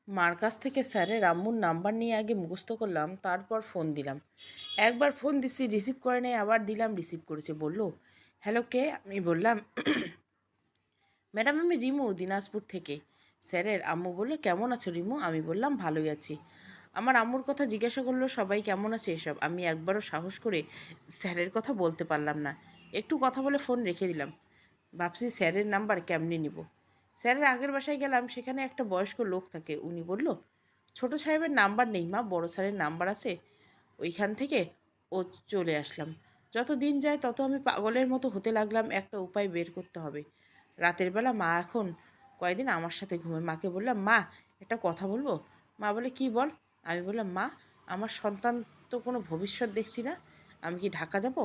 মার কাছ থেকে স্যারের আম্মুর নাম্বার নিয়ে আগে মুখস্থ করলাম, তারপর ফোন দিলাম। একবার ফোন দিছি, রিসিভ করে নেই, আবার দিলাম, রিসিভ করেছে। বলল, হ্যালো, কে? আমি বললাম, ম্যাডাম আমি রিমু, দিনাজপুর থেকে। স্যারের আম্মু বলল, কেমন আছো রিমু? আমি বললাম, ভালোই আছি। আমার আম্মুর কথা জিজ্ঞাসা করলো, সবাই কেমন আছে এসব। আমি একবারও সাহস করে স্যারের কথা বলতে পারলাম না। একটু কথা বলে ফোন রেখে দিলাম। ভাবছি স্যারের নাম্বার কেমনে নিব। স্যারের আগের বাসায় গেলাম, সেখানে একটা বয়স্ক লোক থাকে। উনি বলল, ছোট সাহেবের নাম্বার নেই মা, বড় স্যারের নাম্বার আছে। ওইখান থেকে ও চলে আসলাম। যত দিন যায় তত আমি পাগলের মতো হতে লাগলাম। একটা উপায় বের করতে হবে। রাতের বেলা মা এখন কয়দিন আমার সাথে ঘুমায়। মাকে বললাম, মা একটা কথা বলবো? মা বলে, কি বল? আমি বললাম, মা আমার সন্তান তো কোনো ভবিষ্যৎ দেখছি না, আমি কি ঢাকা যাব?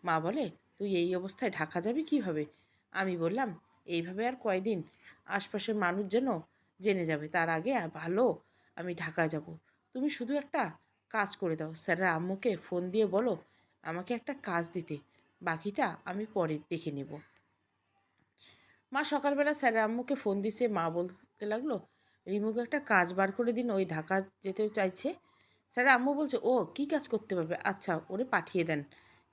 মা বলে, তুই এই অবস্থায় ঢাকা যাবি কিভাবে? আমি বললাম, এইভাবে আর কয়দিন আশপাশের মানুষ যেন জেনে যাবে, তার আগে ভালো আমি ঢাকা যাব। তুমি শুধু একটা কাজ করে দাও, স্যারের আম্মুকে ফোন দিয়ে বলো আমাকে একটা কাজ দিতে, বাকিটা আমি পরে দেখে নেব। মা সকালবেলা স্যারের আম্মুকে ফোন দিছে। মা বলতে লাগলো, রিমুকে একটা কাজ বার করে দিন, ওই ঢাকা যেতে চাইছে। স্যারের আম্মু বলছে, ও কি কাজ করতে পারবে? আচ্ছা, ওরে পাঠিয়ে দেন,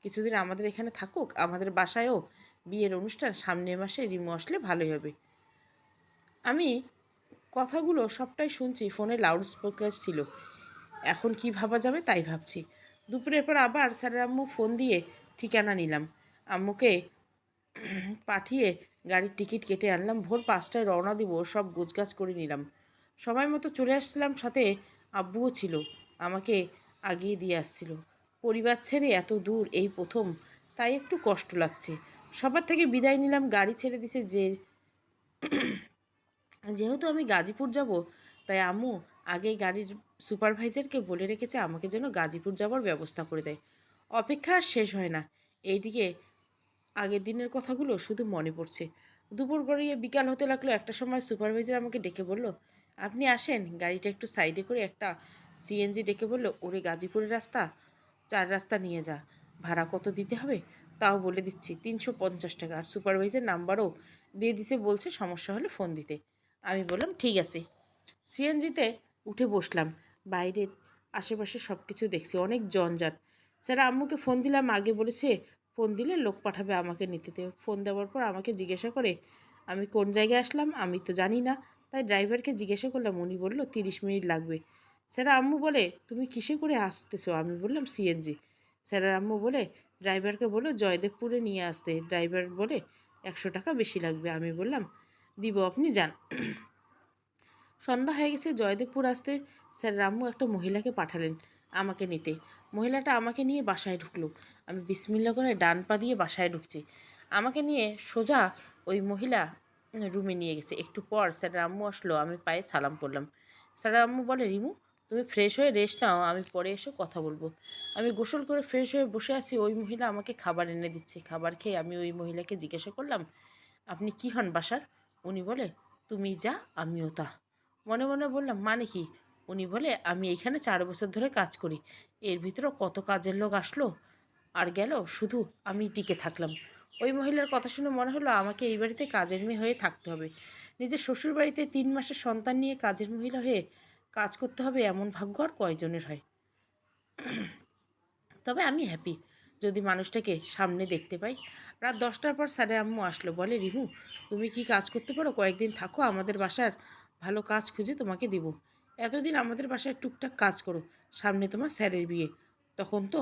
কিছুদিন আমাদের এখানে থাকুক, আমাদের বাসায়ও বিয়ের অনুষ্ঠান সামনের মাসে, রিমু আসলে ভালোই হবে। আমি কথাগুলো সবটাই শুনছি, ফোনে লাউড স্পিকার ছিল। এখন কি ভাবা যাবে তাই ভাবছি। দুপুরের পর আবার স্যারের আম্মু ফোন দিয়ে ঠিকানা নিলাম। আম্মুকে পাঠিয়ে গাড়ির টিকিট কেটে আনলাম। ভোর 5টায় রওনা দিব, সব গোছগাছ করে নিলাম। সময় মতো চলে আসছিলাম, সাথে আব্বুও ছিল, আমাকে আগিয়ে দিয়ে আসছিল। পরিবার ছেড়ে এত দূর এই প্রথম, তাই একটু কষ্ট লাগছে। সবার থেকে বিদায় নিলাম। গাড়ি ছেড়ে দিছে। যেহেতু আমি গাজীপুর যাব, তাই আম্মু আগেই গাড়ির সুপারভাইজারকে বলে রেখেছে আমাকে যেন গাজীপুর যাবার ব্যবস্থা করে দেয়। অপেক্ষা আর শেষ হয় না। এইদিকে আগের দিনের কথাগুলো শুধু মনে পড়ছে। দুপুর গড়িয়ে বিকাল হতে লাগলো। একটা সময় সুপারভাইজার আমাকে ডেকে বলল, আপনি আসেন। গাড়িটা একটু সাইডে করে একটা সিএনজি ডেকে বলল, ওরে গাজীপুরের রাস্তা, 4 রাস্তা নিয়ে যা। ভাড়া কত দিতে হবে তাও বলে দিচ্ছি, 350 টাকা। আর সুপারভাইজার নাম্বারও দিয়ে দিছে, বলছে সমস্যা হলে ফোন দিতে। আমি বললাম, ঠিক আছে। সিএনজিতে উঠে বসলাম। বাইরে আশেপাশে সব কিছু দেখছি, অনেক জঞ্জাট। স্যার আম্মুকে ফোন দিলাম, আগে বলেছে ফোন দিলে লোক পাঠাবে আমাকে নিতে। ফোন দেওয়ার পর আমাকে জিজ্ঞাসা করে আমি কোন জায়গায় আসলাম, আমি তো জানি না। তাই ড্রাইভারকে জিজ্ঞাসা করলাম, উনি বলল 30 মিনিট লাগবে। স্যার আম্মু বলে, তুমি কিসে করে আসতেছো? আমি বললাম, সিএনজি। স্যার আম্মু বলে, ড্রাইভারকে বলো জয়দেবপুরে নিয়ে আসতে। ড্রাইভার বলে, 100 টাকা বেশি লাগবে। আমি বললাম, দিব, আপনি যান। সন্ধ্যা হয়ে গেছে। জয়দেবপুর আসতে স্যার রাম্মু একটা মহিলাকে পাঠালেন আমাকে নিতে। মহিলাটা আমাকে নিয়ে বাসায় ঢুকলো। আমি বিসমিল্লা করে ডান পা দিয়ে বাসায় ঢুকছি। আমাকে নিয়ে সোজা ওই মহিলা রুমে নিয়ে গেছে। একটু পর স্যার রাম্মু আসলো, আমি পায়ে সালাম করলাম। স্যার রাম্মু বলে, রিমু তুমি ফ্রেশ হয়ে রেস্ট নাও, আমি পরে এসে কথা বলবো। আমি গোসল করে ফ্রেশ হয়ে বসে আছি। ওই মহিলা আমাকে খাবার এনে দিচ্ছে। খাবার খেয়ে আমি ওই মহিলাকে জিজ্ঞাসা করলাম, আপনি কি হন বাসার? উনি বলে, তুমি যা আমিও তা। মনে মনে বললাম, মানে কি? উনি বলে, আমি এখানে 4 বছর ধরে কাজ করি, এর ভিতরে কত কাজের লোক আসলো আর গেল, শুধু আমি টিকে থাকলাম। ওই মহিলার কথা শুনে মনে হলো আমাকে এই বাড়িতে কাজের মেয়ে হয়ে থাকতে হবে। নিজের শ্বশুর বাড়িতে 3 মাসের সন্তান নিয়ে কাজের মহিলা হয়ে কাজ করতে হবে, এমন ভাগ্য আর কয়জনের হয়? তবে আমি হ্যাপি যদি মানুষটাকে সামনে দেখতে পাই। রাত 10টার পর স্যারে আম্মু আসলো। বলে, রিমু তুমি কি কাজ করতে পারো? কয়েকদিন থাকো, আমাদের বাসার ভালো কাজ খুঁজে তোমাকে দিব। এতদিন আমাদের বাসায় টুকটাক কাজ করো, সামনে তোমার স্যারের বিয়ে, তখন তো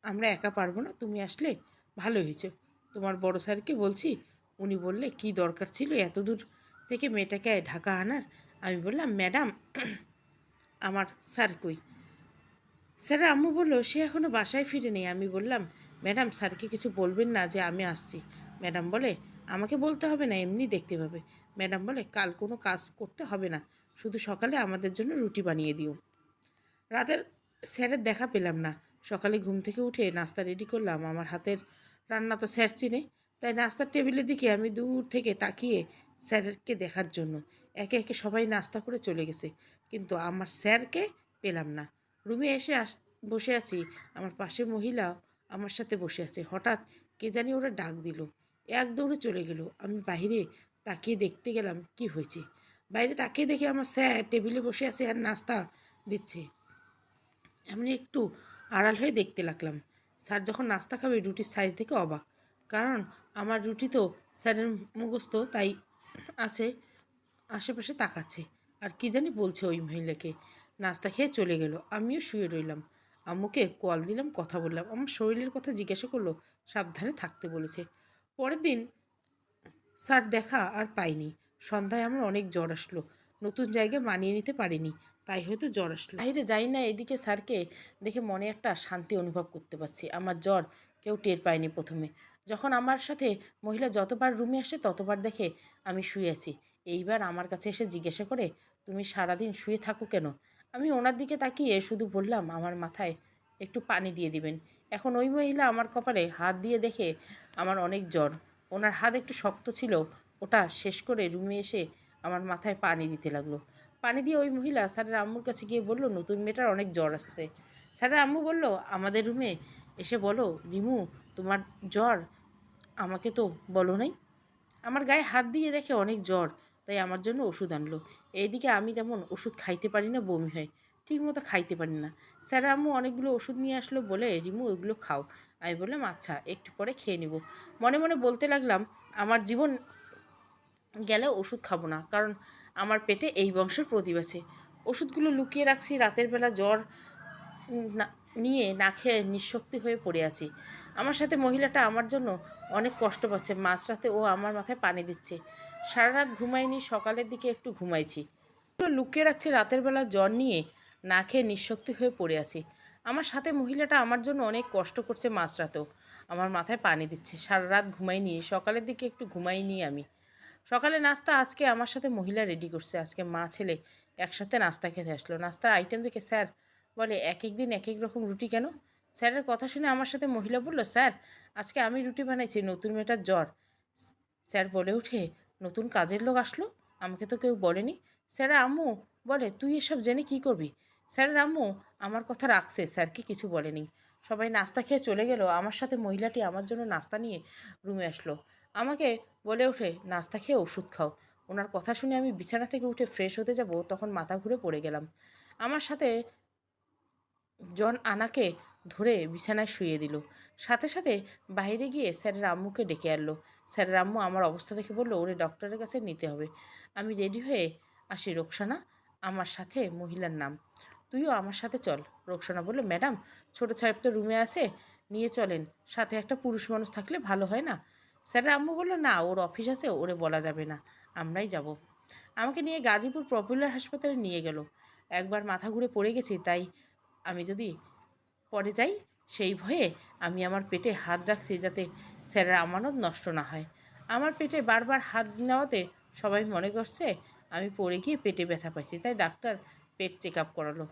আমরা একা পারবো না, তুমি আসলে ভালো হয়েছে। তোমার বড় স্যারকে বলছি, উনি বললে কি দরকার ছিল এত দূর থেকে মেয়েটাকে ঢাকা আনার। আমি বললাম, ম্যাডাম আমার স্যার কই? স্যার আম্মু বলল, সে এখনও বাসায় ফিরে নেই। আমি বললাম, ম্যাডাম স্যারকে কিছু বলবেন না যে আমি আসছি? ম্যাডাম বলে, আমাকে বলতে হবে না, এমনি দেখতে পাবে। ম্যাডাম বলে, কাল কোনো কাজ করতে হবে না, শুধু সকালে আমাদের জন্য রুটি বানিয়ে দিও। রাতের স্যারের দেখা পেলাম না। সকালে ঘুম থেকে উঠে নাস্তা রেডি করলাম। আমার হাতের রান্না তো স্যার চিনে, তাই নাস্তার টেবিলের দিকে আমি দূর থেকে তাকিয়ে স্যারকে দেখার জন্য। একে একে সবাই নাস্তা করে চলে গেছে, কিন্তু আমার স্যারকে পেলাম না। রুমে এসে বসে আছি, আমার পাশে মহিলা আমার সাথে বসে আছে। হঠাৎ কে জানি ওরা ডাক দিল, এক দৌড়ে চলে গেল। আমি বাইরে তাকিয়ে দেখতে গেলাম কি হয়েছে। বাইরে তাকিয়ে দেখি আমার স্যার টেবিলে বসে আছে আর নাস্তা দিচ্ছে। এমনি একটু আড়াল হয়ে দেখতে লাগলাম। স্যার যখন নাস্তা খাবে রুটির সাইজ দেখে অবাক, কারণ আমার রুটি তো স্যারের মুখস্থ, তাই আছে আশেপাশে তাকাচ্ছে আর কি জানি বলছে ওই মহিলাকে। নাস্তা খেয়ে চলে গেল, আমিও শুয়ে রইলাম। আম্মুকে কল দিলাম, কথা বললাম, আমার শরীরের কথা জিজ্ঞাসা করলো, সাবধানে থাকতে বলেছে। পরের দিন স্যার দেখা আর পাইনি। সন্ধ্যায় আমার অনেক জ্বর আসলো, নতুন জায়গায় মানিয়ে নিতে পারিনি, তাই হয়তো জ্বর আসলো। বাইরে যাই না, এদিকে স্যারকে দেখে মনে একটা শান্তি অনুভব করতে পারছি। আমার জ্বর কেউ টের পায়নি প্রথমে। যখন আমার সাথে মহিলা যতবার রুমে আসে ততবার দেখে আমি শুয়ে আছি। এইবার আমার কাছে এসে জিজ্ঞাসা করে, তুমি সারাদিন শুয়ে থাকো কেন? আমি ওনার দিকে তাকিয়ে শুধু বললাম, আমার মাথায় একটু পানি দিয়ে দিবেন। এখন ওই মহিলা আমার কপালে হাত দিয়ে দেখে আমার অনেক জ্বর। ওনার হাত একটু শক্ত ছিল, ওটা শেষ করে রুমে এসে আমার মাথায় পানি দিতে লাগলো। পানি দিয়ে ওই মহিলা স্যারের আম্মুর কাছে গিয়ে বলল, নতুন মেয়েটার অনেক জ্বর আসছে। স্যারের আম্মু বলল, আমাদের রুমে এসে বলো, রিমু তোমার জ্বর, আমাকে তো বলো নাই। আমার গায়ে হাত দিয়ে দেখে অনেক জ্বর, তাই আমার জন্য ওষুধ আনলো। এইদিকে আমি তেমন ওষুধ খাইতে পারি না, বমি হয়, ঠিক মতো খাইতে পারি না। স্যার আম্মু অনেকগুলো ওষুধ নিয়ে আসলো, বলে, রিমু ওগুলো খাও। আমি বললাম, আচ্ছা একটু পরে খেয়ে নিব। মনে মনে বলতে লাগলাম, আমার জীবন গেলে ওষুধ খাবো না, কারণ আমার পেটে এই বংশের প্রদীপ আছে। ওষুধগুলো লুকিয়ে রাখছি, রাতের বেলা জ্বর না নিয়ে না খেয়ে নিঃশক্তি হয়ে পড়ে আছি। আমার সাথে মহিলাটা আমার জন্য অনেক কষ্ট পাচ্ছে। মাঝরাতে ও আমার মাথায় পানি দিচ্ছে। সারা রাত ঘুমাইনি, সকালের দিকে একটু ঘুমাইছি। লুকিয়ে রাখছি, রাতের বেলা জ্বর নিয়ে না খেয়ে নিঃশক্তি হয়ে পড়ে আছি। আমার সাথে মহিলাটা আমার জন্য অনেক কষ্ট করছে, মাঝরাতেও আমার মাথায় পানি দিচ্ছে। সারা রাত ঘুমাইনি, সকালের দিকে একটু ঘুমাইনি আমি। সকালে নাস্তা আজকে আমার সাথে মহিলা রেডি করছে। আজকে মা ছেলে একসাথে নাস্তা খেতে আসলো। নাস্তার আইটেম দেখে স্যার বলে, এক এক দিন এক এক রকম রুটি কেন? স্যারের কথা শুনে আমার সাথে মহিলা বলল, স্যার আজকে আমি রুটি বানাইছি, নতুন মেয়েটার জ্বর। স্যার বলে উঠে, নতুন কাজের লোক আসলো, আমাকে তো কেউ বলেনি। স্যারের আম্মু বলে, তুই এসব জেনে কি করবি? স্যারের আম্মু আমার কথা রাখছে, স্যারকে কিছু বলেনি। সবাই নাস্তা খেয়ে চলে গেল। আমার সাথে মহিলাটি আমার জন্য নাস্তা নিয়ে রুমে আসলো। আমাকে বলে ওঠে, নাস্তা খেয়ে ওষুধ খাও। ওনার কথা শুনে আমি বিছানা থেকে উঠে ফ্রেশ হতে যাব, তখন মাথা ঘুরে পড়ে গেলাম। আমার সাথে জন আনাকে ধরে বিছানায় শুয়ে দিল। সাথে সাথে বাইরে গিয়ে স্যারের আম্মুকে ডেকে আনলো। স্যারের আম্মু আমার অবস্থা দেখে বলল, ওরে ডক্টরের কাছে নিতে হবে। আমি রেডি হয়ে আসি। রোকসানা আমার সাথে মহিলার নাম, তুইও আমার সাথে চল। রোকসানা বলল, ম্যাডাম ছোটো সাহেব তো রুমে আছে, নিয়ে চলেন, সাথে একটা পুরুষ মানুষ থাকলে ভালো হয় না? স্যারের আম্মু বলল, না ওর অফিস আছে, ওরে বলা যাবে না, আমরাই যাব। আমাকে নিয়ে গাজীপুর পপুলার হাসপাতালে নিয়ে গেল। একবার মাথা ঘুরে পড়ে গেছি, তাই আমি যদি পড়ে যাই সেই ভয়ে আমি আমার পেটে হাত রাখছি, যাতে স্যারের আমানত নষ্ট না হয়। আমার পেটে বারবার হাত নেওয়াতে সবাই মনে করছে আমি পড়ে গিয়ে পেটে ব্যথা পাইছি, তাই ডাক্তার পেট চেক আপ করালো।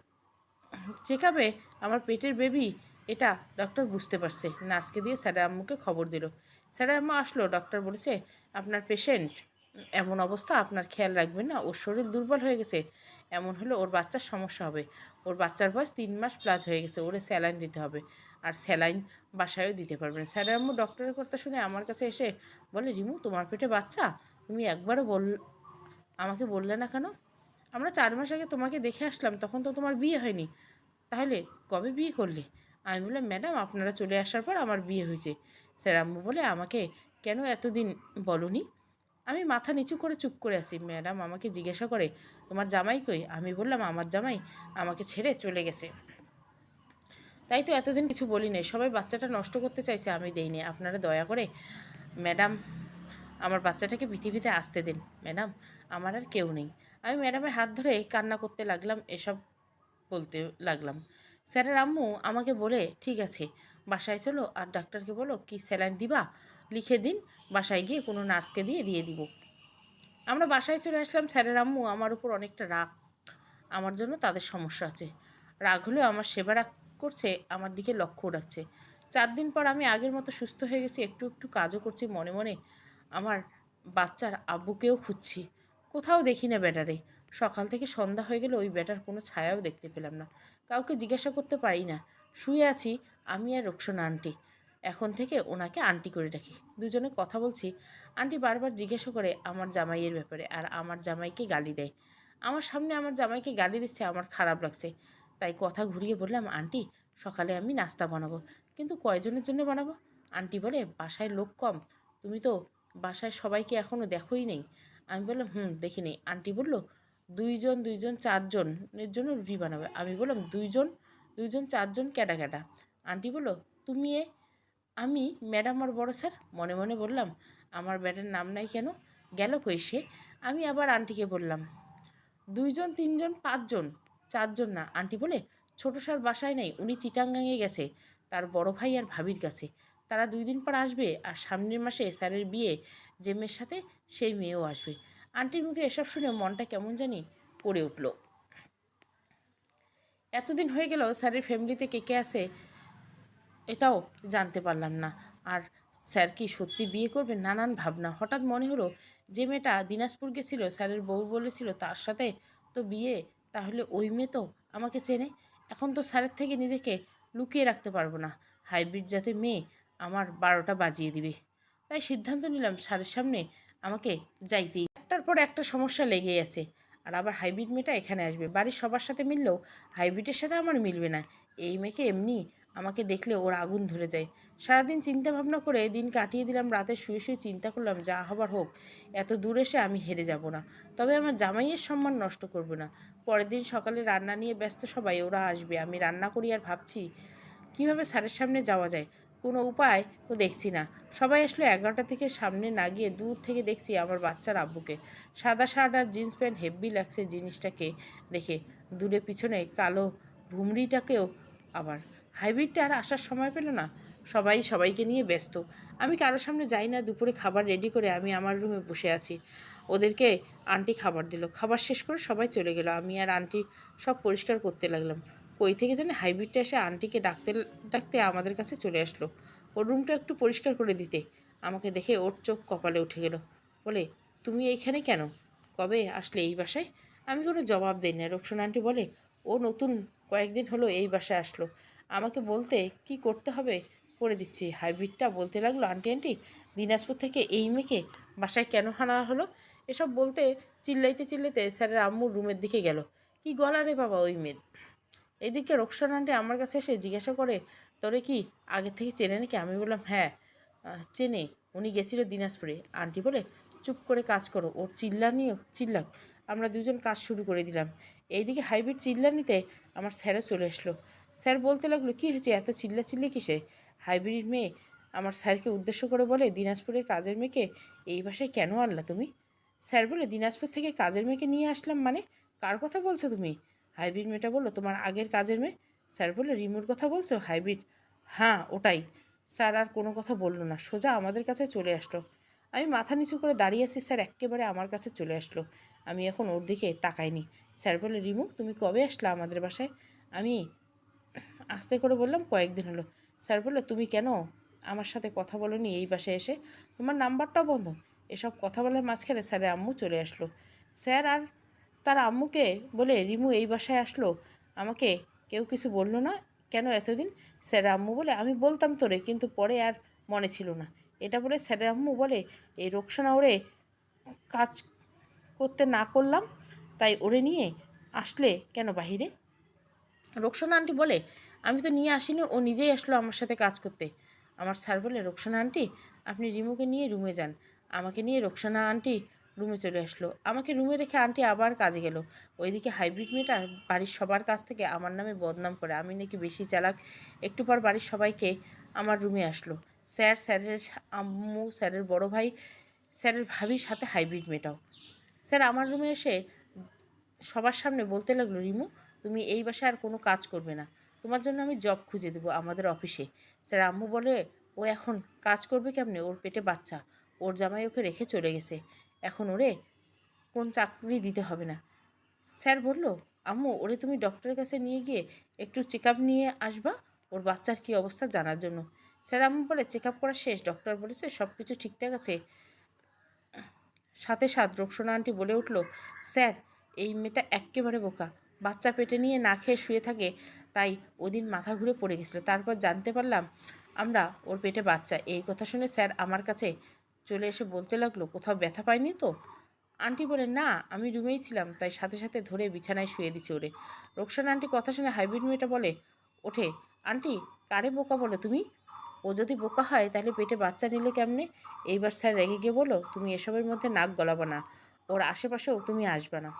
চেক আপে আমার পেটের বেবি এটা ডক্টর বুঝতে পারছে। নার্সকে দিয়ে স্যারের আম্মুকে খবর দিল। স্যারের আম্মু আসলো, ডক্টর বলেছে, আপনার পেশেন্ট এমন অবস্থা, আপনার খেয়াল রাখবেন না, ওর শরীর দুর্বল হয়ে গেছে, এমন হলে ওর বাচ্চার সমস্যা হবে। ওর বাচ্চার বয়স 3 মাস প্লাস হয়ে গেছে, ওরে স্যালাইন দিতে হবে, আর স্যালাইন বাসায়ও দিতে পারবেন। স্যারের আম্মু ডক্টরের কথা শুনে আমার কাছে এসে বলে, রিমু তোমার পেটে বাচ্চা, তুমি একবারও আমাকে বললে না কেন? আমরা 4 মাস আগে তোমাকে দেখে আসলাম, তখন তো তোমার বিয়ে হয়নি, তাহলে কবে বিয়ে করলে? আমি বললাম, ম্যাডাম আপনারা চলে আসার পর আমার বিয়ে হয়েছে। স্যার আম্মু বলে, আমাকে কেন এতদিন বলনি? আমি মাথা নিচু করে চুপ করে আছি। ম্যাডাম আমাকে জিজ্ঞাসা করে, তোমার জামাই কই? আমি বললাম, আমার জামাই আমাকে ছেড়ে চলে গেছে, তাই তো এতদিন কিছু বলি নাই। সবাই বাচ্চাটা নষ্ট করতে চাইছে, আমি দেইনি। আপনারা দয়া করে ম্যাডাম আমার বাচ্চাটাকে পৃথিবীতে আসতে দিন। ম্যাডাম আমার আর কেউ নেই। আমি ম্যাডামের হাত ধরে কান্না করতে লাগলাম, এসব বলতে লাগলাম। স্যারের আম্মু আমাকে বলে, ঠিক আছে বাসায় চলো, আর ডাক্তারকে বলো কি স্যালাইন দিবা লিখে দিন, বাসায় গিয়ে কোনো নার্সকে দিয়ে দিয়ে দিব। আমরা বাসায় চলে আসলাম। স্যারের আম্মু আমার উপর অনেকটা রাগ, আমার জন্য তাদের সমস্যা আছে। রাগ হলেও আমার সেবা রাগ করছে, আমার দিকে লক্ষ্য রাখছে। 4 দিন পর আমি আগের মতো সুস্থ হয়ে গেছি, একটু একটু কাজও করছি মনে মনে। আমার বাচ্চার আব্বুকেও খুঁজছি, কোথাও দেখি না ব্যাটারে। সকাল থেকে সন্ধ্যা হয়ে গেলে ওই ব্যাটার কোনো ছায়াও দেখতে পেলাম না। কাউকে জিজ্ঞাসা করতে পারি না। শুয়ে আছি আমি আর রোকসানা আন্টি। এখন থেকে ওনাকে আন্টি করে রাখি। দুজনে কথা বলছি, আন্টি বারবার জিজ্ঞাসা করে আমার জামাইয়ের ব্যাপারে, আর আমার জামাইকে গালি দেয়। আমার সামনে আমার জামাইকে গালি দিচ্ছে, আমার খারাপ লাগছে। তাই কথা ঘুরিয়ে বললাম, আন্টি সকালে আমি নাস্তা বানাবো, কিন্তু কয়জনের জন্য বানাবো? আন্টি বলে, বাসায় লোক কম, তুমি তো বাসায় সবাইকে এখনও দেখোই নেই। আমি বললাম, দেখিনি। আন্টি বলল, দুইজন চারজনের জন্য রুটি বানাবে। আমি বললাম, দুইজন চারজন ক্যাটা ক্যাটা? আন্টি বলল, তুমি আমি ম্যাডাম আর বড় স্যার। মনে মনে বললাম, আমার ব্যাটার নাম নাই কেন, গেল কই সে? আমি আবার আন্টিকে বললাম, দুইজন তিনজন পাঁচজন, চারজন না। আন্টি বলে, ছোট স্যার বাসায় নেই, উনি চিটাঙ্গাঙে গেছে তার বড় ভাই আর ভাবির কাছে। তারা 2 দিন পর আসবে, আর সামনের মাসে স্যারের বিয়ে যে মেয়ের সাথে, সেই মেয়েও আসবে। আন্টির মুখে এসব শুনে মনটা কেমন জানি করে উঠল। এতদিন হয়ে গেল স্যারের ফ্যামিলিতে কে কে আছে এটাও জানতে পারলাম না। আর স্যার কি সত্যি বিয়ে করবে? নানান ভাবনা। হঠাৎ মনে হলো, যে মেয়েটা দিনাজপুর গেছিল, স্যারের বউ বলেছিল তার সাথে তো বিয়ে, তাহলে ওই মেয়ে তো আমাকে চেনে। এখন তো স্যারের থেকে নিজেকে লুকিয়ে রাখতে পারবো না। হাইব্রিড জাতের মেয়ে আমার 12টা বাজিয়ে দিবে। তাই সিদ্ধান্ত নিলাম, স্যারের সামনে আমাকে যাইতেই। একটার পর একটা সমস্যা লেগেই আছে। আর আবার হাইব্রিড মেয়েটা এখানে আসবে, বাড়ির সবার সাথে মিললেও হাইব্রিডের সাথে আমার মিলবে না। এই মেয়েকে এমনি আমাকে দেখলে ওর আগুন ধরে যায়। সারাদিন চিন্তা ভাবনা করে দিন কাটিয়ে দিলাম। রাতে শুয়ে শুয়ে চিন্তা করলাম, যা হবার হোক, এত দূর এসে আমি হেরে যাব না, তবে আমার জামাইয়ের সম্মান নষ্ট করব না। পরের দিন সকালে রান্না নিয়ে ব্যস্ত সবাই, ওরা আসবে, আমি রান্না করি আর ভাবছি কিভাবে স্যারের সামনে যাওয়া যায়। কোনো উপায় তো দেখছি না। সবাই আসলো 11টা থেকে, সামনে না গিয়ে দূর থেকে দেখছি আমার বাচ্চার আব্বুকে। সাদা শার্ট আর জিন্স প্যান্ট, হেব্বি লাগছে জিনিসটাকে দেখে। দূরে পিছনে কালো ভুমরিটাকেও আবার। হাইব্রিডটা আর আসার সময় পেল না। সবাই সবাইকে নিয়ে ব্যস্ত। আমি কারোর সামনে যাই না। দুপুরে খাবার রেডি করে আমি আমার রুমে বসে আছি। ওদেরকে আন্টি খাবার দিল। খাবার শেষ করে সবাই চলে গেল। আমি আর আন্টি সব পরিষ্কার করতে লাগলাম। কই থেকে জানি হাইব্রিডটা এসে আন্টিকে ডাকতে ডাকতে আমাদের কাছে চলে আসলো, ওর রুমটা একটু পরিষ্কার করে দিতে। আমাকে দেখে ওর চোখ কপালে উঠে গেল। বলে, তুমি এইখানে কেন? কবে আসলে এই বাসায়? আমি কোনো জবাব দিই না। রোকসানা আন্টি বলে, ও নতুন, কয়েকদিন হলো এই বাসায় আসলো, আমাকে বলতে কি করতে হবে করে দিচ্ছি। হাইব্রিডটা বলতে লাগলো, আন্টি দিনাজপুর থেকে এই মেয়েকে বাসায় কেন আনা হলো? এসব বলতে চিল্লাইতে চিল্লাইতে স্যারের আম্মুর রুমের দিকে গেল। কি গলা রে বাবা ওই মেয়ের! এদিকে রোকসানা আন্টি আমার কাছে এসে জিজ্ঞাসা করে, তোরে কি আগে থেকে চেনে নাকি? আমি বললাম, হ্যাঁ চেনে, উনি গেছিল দিনাজপুরে। আন্টি বলে, চুপ করে কাজ করো, ওর চিল্লাক। আমরা দুজন কাজ শুরু করে দিলাম। এইদিকে হাইব্রিড চিল্লানিতে আমার স্যারও চলে আসলো। স্যার বলতে লাগলো, কী হয়েছে, এত চিল্লাচিল্লি কিসে? হাইব্রিড মেয়ে আমার স্যারকে উদ্দেশ্য করে বলে, দিনাজপুরের কাজের মেয়েকে এই বাসায় কেন আনলা তুমি? স্যার বলে, দিনাজপুর থেকে কাজের মেয়েকে নিয়ে আসলাম মানে? কার কথা বলছো তুমি? হাইব্রিড মেয়েটা বললো, তোমার আগের কাজের মেয়ে। স্যার বললো, রিমুর কথা বলছো? হাইব্রিড, হ্যাঁ ওটাই। স্যার আর কোনো কথা বললো না, সোজা আমাদের কাছে চলে আসলো। আমি মাথা নিচু করে দাঁড়িয়ে আছি, স্যার একেবারে আমার কাছে চলে আসলো। আমি এখন ওর দিকে তাকাইনি। স্যার বলে, রিমু তুমি কবে আসলা আমাদের বাসায়? আমি আস্তে করে বললাম, কয়েকদিন হলো। স্যার বললো, তুমি কেন আমার সাথে কথা বলোনি এই বাসায় এসে? তোমার নাম্বারটাও বন্ধ। এসব কথা বলার মাঝখানে স্যারের আম্মু চলে আসলো। স্যার আর তার আম্মুকে বলে, রিমু এই বাসায় আসলো, আমাকে কেউ কিছু বললো না কেন এতদিন? স্যারের আম্মু বলে, আমি বলতাম তোরে, কিন্তু পরে আর মনে ছিল না। এটা বলে স্যারের আম্মু বলে, এই রোকসানা ওরে কাজ করতে না করলাম, তাই ওরে নিয়ে আসলে কেন বাহিরে? রোকসানা আন্টি বলে, আমি তো নিয়ে আসিনি, ও নিজেই আসলো আমার সাথে কাজ করতে। আমার স্যার বলে, রোকসানা আন্টি আপনি রিমুকে নিয়ে রুমে যান। আমাকে নিয়ে রোকসানা আন্টি রুমে চলে আসলো। আমাকে রুমে রেখে আন্টি আবার কাজে গেল। ওইদিকে হাইব্রিড মেয়েটা বাড়ির সবার কাছ থেকে আমার নামে বদনাম করে, আমি নাকি বেশি চালাক। একটু পর বাড়ির সবাইকে আমার রুমে আসলো। স্যার, স্যারের আম্মু, স্যারের বড় ভাই, স্যারের ভাবির সাথে হাইব্রিড মেয়েটাও। স্যার আমার রুমে এসে সবার সামনে বলতে লাগলো, রিমু তুমি এই বাসায় আর কোনো কাজ করবে না, তোমার জন্য আমি জব খুঁজে দেবো আমাদের অফিসে। স্যার আম্মু বলে, ও এখন কাজ করবে কেমনে, ওর পেটে বাচ্চা, ওর জামাই ওকে রেখে চলে গেছে, এখন ওরে কোন চাকরি দিতে হবে না। স্যার বলল, আম্মু ওরে তুমি ডক্টরের কাছে নিয়ে গিয়ে একটু চেক আপ নিয়ে আসবা, ওর বাচ্চার কী অবস্থা জানার জন্য। স্যার আম্মু বলে, চেক আপ করা শেষ, ডক্টর বলেছে সব কিছু ঠিকঠাক আছে। সাথে সাথ রোকসানা আন্টি বলে উঠল, স্যার এই মেয়েটা এক্কেবারে বোকা, বাচ্চা পেটে নিয়ে না খেয়ে শুয়ে থাকে, তাই ওদিন মাথা ঘুরে পড়ে গেছিলো। তারপর জানতে পারলাম আমরা ওর পেটে বাচ্চা। এই কথা শুনে স্যার আমার কাছে চলে এসে বলতে লাগলো, কোথাও ব্যথা পাইনি তো? আন্টি বলে, না, আমি রুমেই ছিলাম, তাই সাথে সাথে ধরে বিছানায় শুয়ে দিছি ওরে। রোকসানা আন্টি কথা শুনে হাইব্রিড মেয়েটা বলে ওঠে, আন্টি, কারে বোকা বলো তুমি? ও যদি বোকা হয় তাহলে পেটে বাচ্চা নিল কেমনে? এইবার স্যার রেগে গিয়ে বলো, তুমি এসবের মধ্যে নাক গলাবো না, ওর আশেপাশেও তুমি আসবে না।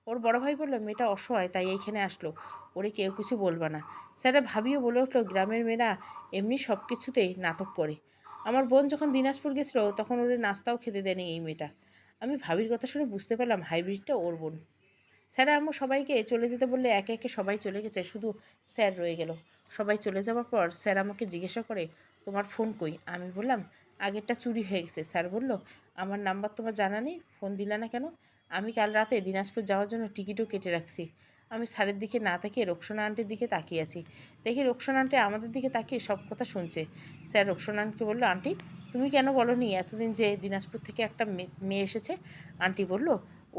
ওর বড় ভাই বললো, মেয়েটা অসহায় তাই এইখানে আসলো, ওরে কেউ কিছু বলবা না। স্যারা ভাবিও বলে উঠলো, গ্রামের মেয়েরা এমনি সব কিছুতেই নাটক করে। আমার বোন যখন দিনাজপুর গেছিলো তখন ওরে নাস্তাও খেতে দেয়নি এই মেয়েটা। আমি ভাবির কথা শুনে বুঝতে পারলাম হাইব্রিডটা ওর বোন। স্যার আম্মু সবাইকে চলে যেতে বললে একে একে সবাই চলে গেছে, শুধু স্যার রয়ে গেল। সবাই চলে যাওয়ার পর স্যার আমাকে জিজ্ঞাসা করে, তোমার ফোন কই? আমি বললাম, আগেরটা চুরি হয়ে গেছে। স্যার বলল, আমার নাম্বার তোমার জানা নেই, ফোন দিলা না কেন? আমি কাল রাতে দিনাজপুর যাওয়ার জন্য টিকিটও কেটে রাখছি। আমি স্যারের দিকে না তাকিয়ে রোকসানা আন্টির দিকে তাকিয়ে আছি। দেখি রোকসানা আন্টি আমাদের দিকে তাকিয়ে সব কথা শুনছে। স্যার রোকসানা আন্টিকে বললো, আন্টি, তুমি কেন বলোনি এতদিন যে দিনাজপুর থেকে একটা মেয়ে এসেছে? আন্টি বলল,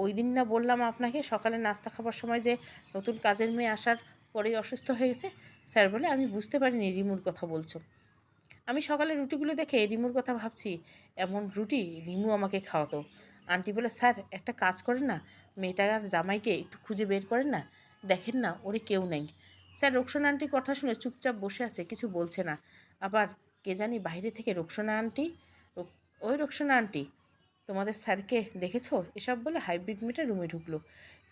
ওই দিন না বললাম আপনাকে সকালে নাস্তা খাবার সময় যে নতুন কাজের মেয়ে আসার পরেই অসুস্থ হয়ে গেছে? স্যার বলে, আমি বুঝতে পারিনি রিমুর কথা বলছো। আমি সকালে রুটিগুলো দেখে রিমুর কথা ভাবছি, এমন রুটি রিমু আমাকে খাওয়াতো। আন্টি বলে, স্যার একটা কাজ করেন না, মেয়েটার আর জামাইকে একটু খুঁজে বের করেন না, দেখেন না ওরে কেউ নেই। স্যার রোকসানা আন্টির কথা শুনে চুপচাপ বসে আছে, কিছু বলছে না। আবার কে জানি বাইরে থেকে রোকসানা আন্টি, ওই রোকসানা আন্টি, তোমাদের স্যারকে দেখেছো? এসব বলে হাইব্রিড মেয়েটা রুমে ঢুকলো।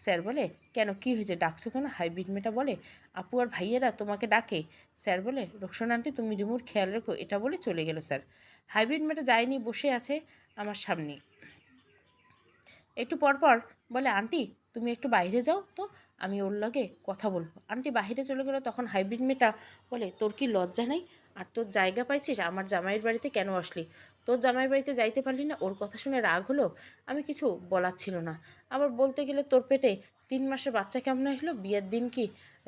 স্যার বলে, কেন, কি হয়েছে, ডাকছো কেন? হাইব্রিড মেয়েটা বলে, আপু আর ভাইয়েরা তোমাকে ডাকে। স্যার বলে, রোকসানা আন্টি তুমি রিমুর খেয়াল রেখো, এটা বলে চলে গেল স্যার। হাইব্রিড মেয়েটা যায়নি, বসে আছে আমার সামনে। একটু পর পর বলে, আন্টি তুমি একটু বাইরে যাও তো, আমি ওর লগে কথা বলবো। আন্টি বাইরে চলে গেলো। তখন হাইব্রিড মেয়েটা বলে, তোর কি লজ্জা নেই? আর তোর জায়গা পাইছিস আমার জামাইয়ের বাড়িতে কেন আসলি? তোর জামাইয়ের বাড়িতে যাইতে পারলি না? ওর কথা শুনে রাগ হলো। আমি কিছু বলার ছিল না। আবার বলতে গেলে, তোর পেটে 3 মাসের বাচ্চা কেমন হলো? বিয়ের দিন কি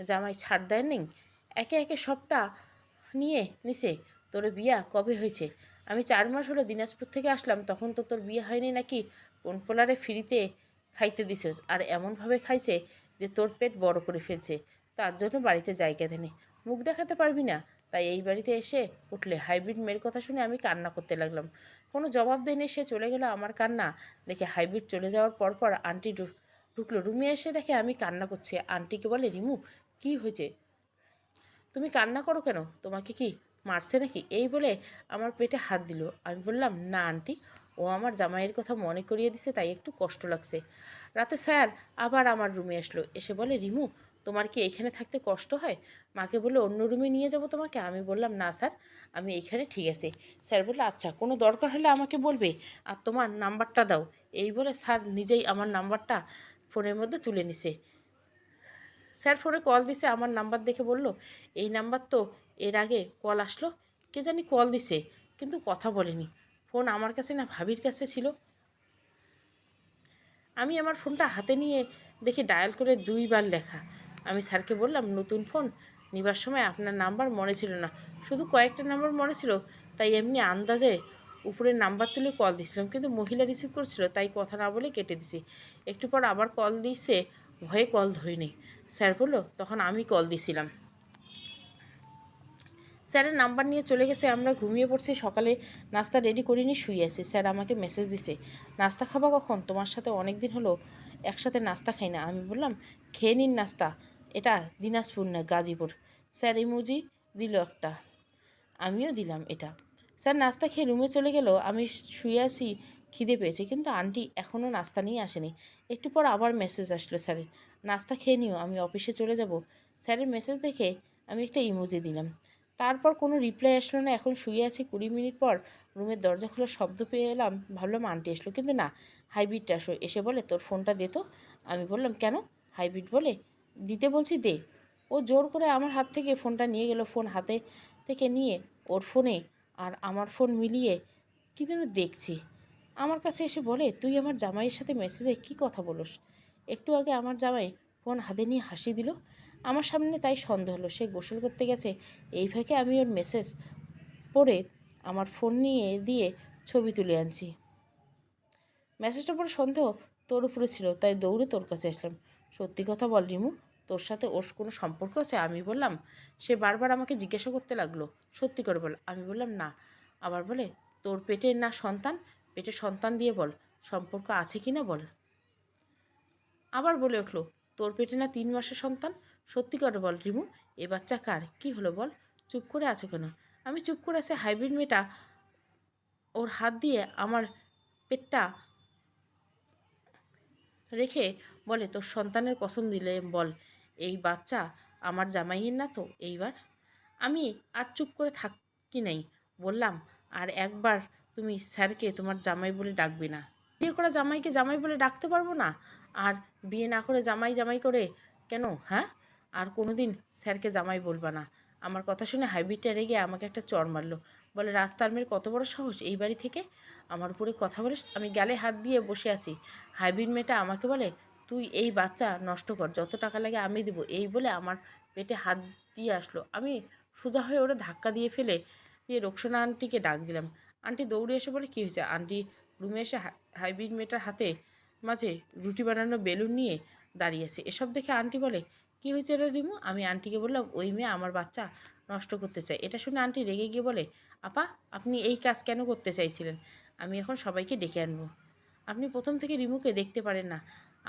জামাই ছাড় দেয় নেই? একে একে সবটা নিয়ে নিছে। তোর বিয়া কবে হয়েছে? আমি 4 মাস হলো দিনাজপুর থেকে আসলাম, তখন তো তোর বিয়ে হয়নি নাকি? কোন পোলারে ফ্রিতে খাইতে দিছ, আর এমনভাবে খাইছে যে তোর পেট বড় করে ফেলছে। তার জন্য বাড়িতে জায়গা দেনে, মুখ দেখাতে পারবি না, তাই এই বাড়িতে এসে উঠলে। হাইব্রিড মেয়ের কথা শুনে আমি কান্না করতে লাগলাম। কোনো জবাব দেয়নি, সে চলে গেল। আমার কান্না দেখে হাইব্রিড চলে যাওয়ার পর আন্টি ঢুকলো রুমে। এসে দেখে আমি কান্না করছি। আন্টিকে বলে, রিমু, কি হয়েছে, তুমি কান্না করো কেন? তোমাকে কি মারছে নাকি? এই বলে আমার পেটে হাত দিল। আমি বললাম, না আন্টি, ও আমার জামাইয়ের কথা মনে করিয়ে দিছে, তাই একটু কষ্ট লাগছে। রাতে স্যার আবার আমার রুমে আসলো। এসে বলে, রিমু, তোমার কি এখানে থাকতে কষ্ট হয়? মাকে বলে অন্য রুমে নিয়ে যাব তোমাকে। আমি বললাম, না স্যার, আমি এখানে ঠিক আছে। স্যার বললো, আচ্ছা, কোনো দরকার হলে আমাকে বলবে, আর তোমার নাম্বারটা দাও। এই বলে স্যার নিজেই আমার নাম্বারটা ফোনের মধ্যে তুলে নিছে। স্যার ফোনে কল দিছে, আমার নাম্বার দেখে বলল, এই নাম্বার তো এর আগে কল আসলো, কে জানি কল দিছে, কিন্তু কথা বলেনি। ফোন আমার কাছে না ভাবির কাছে ছিল। আমি আমার ফোনটা হাতে নিয়ে দেখি ডায়াল করে 2বার লেখা। আমি স্যারকে বললাম, নতুন ফোন নিবার সময় আপনার নাম্বার মনে ছিল না, শুধু কয়েকটা নাম্বার মনে ছিল, তাই এমনি আন্দাজে উপরের নাম্বার তুলে কল দিয়েছিলাম, কিন্তু মহিলা রিসিভ করছিল, তাই কথা না বলে কেটে দিছি। একটু পর আবার কল দিচ্ছে, ভয়ে কল ধরিনি। স্যার বললো, তখন আমি কল দিছিলাম। স্যারের নাম্বার নিয়ে চলে গেছে। আমরা ঘুমিয়ে পড়ছি। সকালে নাস্তা রেডি করিনি, শুয়ে আছি। স্যার আমাকে মেসেজ দিছে, নাস্তা খাবা কখন? তোমার সাথে অনেক দিন হলো একসাথে নাস্তা খাই না। আমি বললাম, খেয়ে নিন নাস্তা, এটা দিনাজপুর না গাজীপুর। স্যার ইমোজি দিল একটা, আমিও দিলাম এটা। স্যার নাস্তা খেয়ে রুমে চলে গেল। আমি শুয়ে আছি, খিদে পেয়েছে, কিন্তু আন্টি এখনও নাস্তা নিয়ে আসেনি। একটু পর আবার মেসেজ আসলো স্যারের, নাস্তা খেয়ে নিও, আমি অফিসে চলে যাব। স্যারের মেসেজ দেখে আমি একটা ইমোজি দিলাম। তারপর কোনো রিপ্লাই আসলো না। এখন শুয়ে আছি। 20 মিনিট পর রুমের দরজা খোলার শব্দ পেয়ে এলাম, ভাবলাম আন্টি আসলো, কিন্তু না, হাইব্রিডটা আসলো। এসে বলে, তোর ফোনটা দে তো। আমি বললাম, কেন? হাইব্রিড বলে, দিতে বলছি দে। ও জোর করে আমার হাত থেকে ফোনটা নিয়ে গেল। ফোন হাতে থেকে নিয়ে ওর ফোনে আর আমার ফোন মিলিয়ে কী যেন দেখছি। আমার কাছে এসে বলে, তুই আমার জামাইয়ের সাথে মেসেজে কী কথা বলোস? একটু আগে আমার জামাই ফোন হাতে নিয়ে হাসি দিল আমার সামনে, তাই সন্দেহ হলো সে গোসল করতে গেছে। এই ফাঁকে আমি ওর মেসেজ পড়ে আমার ফোন নিয়ে দিয়ে ছবি তুলে আনছি। মেসেজটা পড়ে সন্দেহ তোর উপরে ছিল, তাই দৌড়ে তোর কাছে আসলাম। সত্যি কথা বল রিমু, তোর সাথে ওর কোনো সম্পর্ক আছে? আমি বললাম, সে বারবার আমাকে জিজ্ঞাসা করতে লাগলো, সত্যি করে বল। আমি বললাম না। আবার বলে, তোর পেটে না সন্তান, পেটে সন্তান দিয়ে বল, সম্পর্ক আছে কি না বল। আবার বলে উঠলো, তোর পেটে না 3 মাসের সন্তান, সত্যি করে বল রিমু, এ বাচ্চা কার, কি হলো বল, চুপ করে আছো কেন? আমি চুপ করে আছে। হাইব্রিড মেয়েটা ওর হাত দিয়ে আমার পেটটা রেখে বলে, তোর সন্তানের কসম দিলে বল, এই বাচ্চা আমার জামাইয়ের না তো? এইবার আমি আর চুপ করে থাকি নাই, বললাম, আর একবার তুমি স্যারকে তোমার জামাই বলে ডাকবে না। বিয়ে করা জামাইকে জামাই বলে ডাকতে পারবো না? আর বিয়ে না করে জামাই জামাই করে কেন? হ্যাঁ, আর কোনোদিন স্যারকে জামাই বলবা না। আমার কথা শুনে হাইব্রিডটা রেগে আমাকে একটা চড় মারলো। বলে, রাস্তার মেয়ের কত বড় সাহস এই বাড়ি থেকে আমার উপরে কথা বলিস? আমি গালে হাত দিয়ে বসে আছি। হাইব্রিড মেয়েটা আমাকে বলে, তুই এই বাচ্চা নষ্ট কর, যত টাকা লাগে আমি দেবো। এই বলে আমার পেটে হাত দিয়ে আসলো। আমি সোজা হয়ে ওরা ধাক্কা দিয়ে ফেলে দিয়ে রোকসানা আন্টিকে ডাক দিলাম। আন্টি দৌড়ে এসে বলে, কী হয়েছে? আন্টি রুমে এসে হাইব্রিড মেয়েটার হাতে মাঝে রুটি বানানো বেলুন নিয়ে দাঁড়িয়েছে। এসব দেখে আন্টি বলে, কী হয়েছে রে রিমু? আমি আন্টিকে বললাম, ওই মেয়ে আমার বাচ্চা নষ্ট করতে চায়। এটা শুনে আন্টি রেগে গিয়ে বলে, আপা আপনি এই কাজ কেন করতে চাইছিলেন? আমি এখন সবাইকে ডেকে আনবো। আপনি প্রথম থেকে রিমুকে দেখতে পারেন না,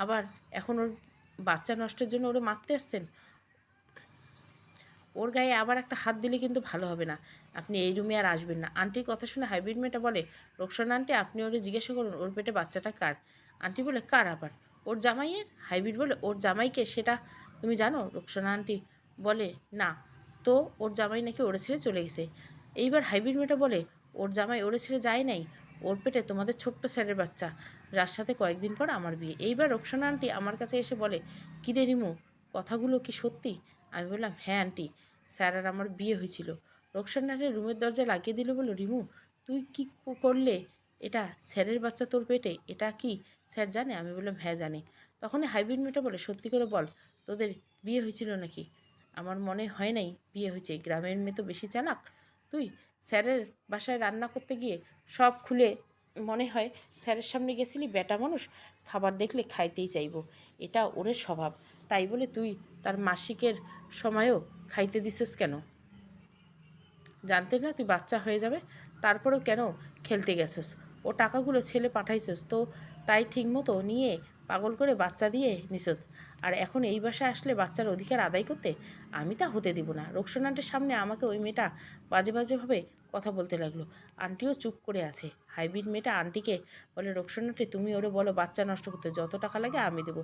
আবার এখন ওর বাচ্চা নষ্টের জন্য ওরা মারতে আসছেন। ওর গায়ে আবার একটা হাত দিলে কিন্তু ভালো হবে না। আপনি এই রুমে আর আসবেন না। আন্টির কথা শুনে হাইব্রিড মেয়েটা বলে, রোকসানা আন্টি আপনি ওরে জিজ্ঞাসা করুন ওর পেটে বাচ্চাটা কার। আন্টি বলে, কার আবার? ওর জামাইয়ের। হাইব্রিড বলে, ওর জামাইকে সেটা তুমি জানো? রোকসানা আন্টি বলে, না তো, ওর জামাই নাকি ওরে ছেড়ে চলে গেছে। এইবার হাইব্রিড মেয়েটা বলে, ওর জামাই ওরে ছেড়ে যায় নাই, ওর পেটে তোমাদের ছোট্ট স্যারের বাচ্চা, যার সাথে কয়েকদিন পর আমার বিয়ে। এইবার রোকসানা আন্টি আমার কাছে এসে বলে, কী রে রিমু, কথাগুলো কি সত্যি? আমি বললাম, হ্যাঁ আন্টি, স্যার আর আমার বিয়ে হয়েছিল। রোকসানারে রুমের দরজা লাগিয়ে দিল। বলল, রিমু তুই কি করলে? এটা স্যারের বাচ্চা তোর পেটে, এটা কি স্যার জানে? আমি বললাম, হ্যাঁ জানি। তখনই হাইব্রিড মেয়েটা বলে, সত্যি করে বল, তোদের বিয়ে হয়েছিল নাকি? আমার মনে হয় নাই বিয়ে হয়েছে, গ্রামের মেয়ে তো বেশি চালাক। তুই স্যারের বাসায় রান্না করতে গিয়ে সব খুলে মনে হয় স্যারের সামনে গেছিলি, বেটা মানুষ খাবার দেখলে খাইতেই চাইবো, এটা ওর স্বভাব। তাই বলে তুই তার মাসিকের সময়ও খাইতে দিছিস কেন? জানতে না তুই বাচ্চা হয়ে যাবে? তারপরেও কেন খেলতে গেছিস? ও টাকাগুলো ছেলে পাঠাইছিস তো, তাই ঠিক মতো নিয়ে পাগল করে বাচ্চা দিয়ে নিছত। আর এখন এই বাসায় আসলে বাচ্চার অধিকার আদায় করতে? আমি তা হতে দিব না। রোকসানা আন্টির সামনে আমাকে ওই মেয়েটা বাজে বাজেভাবে কথা বলতে লাগলো। আন্টিও চুপ করে আছে। হাইব্রিড মেয়েটা আন্টিকে বলে, রোকসানা আন্টি তুমি ওরে বলো বাচ্চা নষ্ট করতে, যত টাকা লাগে আমি দেবো।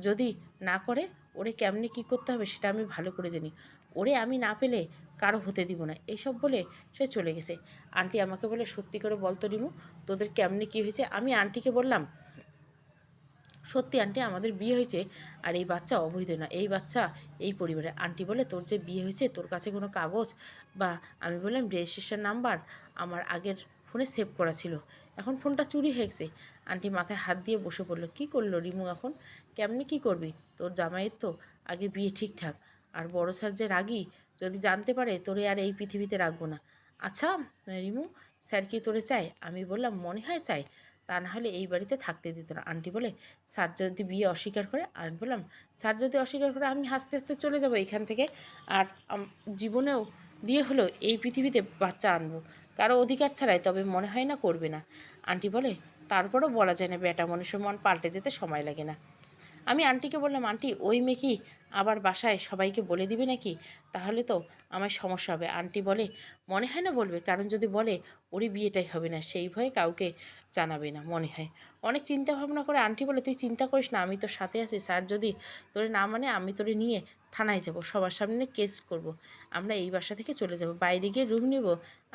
যদি না করে ওরে কেমনে কী করতে হবে সেটা আমি ভালো করে জানি। ওরে আমি না পেলে কারো হতে দিব না। এইসব বলে সে চলে গেছে। আন্টি আমাকে বলে, সত্যি করে বলতো রিমু, তোদের কেমনে কী হয়েছে? আমি আন্টিকে বললাম, সত্যি আন্টি আমাদের বিয়ে হয়েছে, আর এই বাচ্চা অবৈধ না, এই বাচ্চা এই পরিবারে। আন্টি বলে, তোর যে বিয়ে হয়েছে তোর কাছে কোনো কাগজ বা? আমি বললাম, রেজিস্ট্রেশন নাম্বার আমার আগের ফোনে সেভ করা ছিল, এখন ফোনটা চুরি হয়ে গেছে। আন্টি মাথায় হাত দিয়ে বসে পড়লো। কী করলো রিমু এখন? কেমনে কী করবি? তোর জামাইয়ের তো আগে বিয়ে ঠিকঠাক, আর বড় স্যার যে রাগী, যদি জানতে পারে তোরে আর এই পৃথিবীতে রাখবো না। আচ্ছা রিমু, স্যার কি তোরে চায়? আমি বললাম, মনে হয় চাই, তা না হলে এই বাড়িতে থাকতে দিত না। আন্টি বলে, স্যার যদি বিয়ে অস্বীকার করে? আমি বললাম, স্যার যদি অস্বীকার করে আমি হাসতে হাসতে চলে যাব এখান থেকে, আর জীবনেও দিয়ে হলো এই পৃথিবীতে বাচ্চা আনবো কারো অধিকার ছাড়াই, তবে মনে হয় না করবে না। আন্টি বলে, তারপরও বলা যায় না, বেটা মানুষের মন পাল্টে যেতে সময় লাগে না। আমি আন্টিকে বললাম, আন্টি ওই মেয়ে কি আবার বাসায় সবাইকে বলে দিবে নাকি? তাহলে তো আমার সমস্যা হবে। আন্টি বলে, মনে হয় না বলবে, কারণ যদি বলে ওরই বিয়েটাই হবে না, সেই ভয়ে কাউকে জানাবে না মনে হয়। অনেক চিন্তা ভাবনা করে আন্টি বলে, তুই চিন্তা করিস না, আমি তোর সাথে আছি। স্যার যদি তোরে না মানে আমি তোরে নিয়ে থানায় যাব, সবার সামনে কেস করব, আমরা এই বাসা থেকে চলে যাব, বাইরে গিয়ে রুম নেব,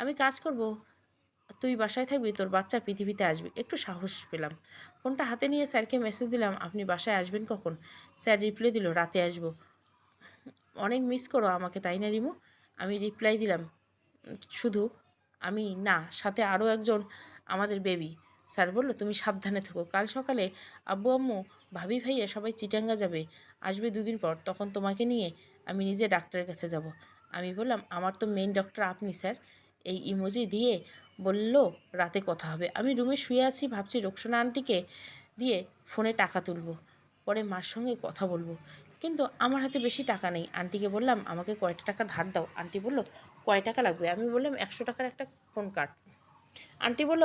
আমি কাজ করব, তুই বাসায় থাকবি, তোর বাচ্চা পৃথিবীতে আসবি। একটু সাহস পেলাম। ফোনটা হাতে নিয়ে স্যারকে মেসেজ দিলাম, আপনি বাসায় আসবেন কখন? স্যার রিপ্লাই দিল, রাতে আসবো। অনেক মিস করো আমাকে তাই না রিমু? আমি রিপ্লাই দিলাম, শুধু আমি না, সাথে আরও একজন, আমাদের বেবি। স্যার বলল, তুমি সাবধানে থেকো, কাল সকালে আব্বু আম্মু ভাবি ভাইয়া সবাই চিটাঙ্গা যাবে, আসবে 2 দিন পর, তখন তোমাকে নিয়ে আমি নিজে ডাক্তারের কাছে যাব। আমি বললাম, আমার তো মেইন ডক্টর আপনি স্যার। এই ইমোজি দিয়ে বলল, রাতে কথা হবে। আমি রুমে শুয়ে আছি, ভাবছি রোকসানা আন্টিকে দিয়ে ফোনে টাকা তুলব, পরে মার সঙ্গে কথা বলবো, কিন্তু আমার হাতে বেশি টাকা নেই। আন্টিকে বললাম, আমাকে কয়টা টাকা ধার দাও। আন্টি বলল, কয় টাকা লাগবে? আমি বললাম, 100 টাকার একটা ফোন কার্ড। আন্টি বলল,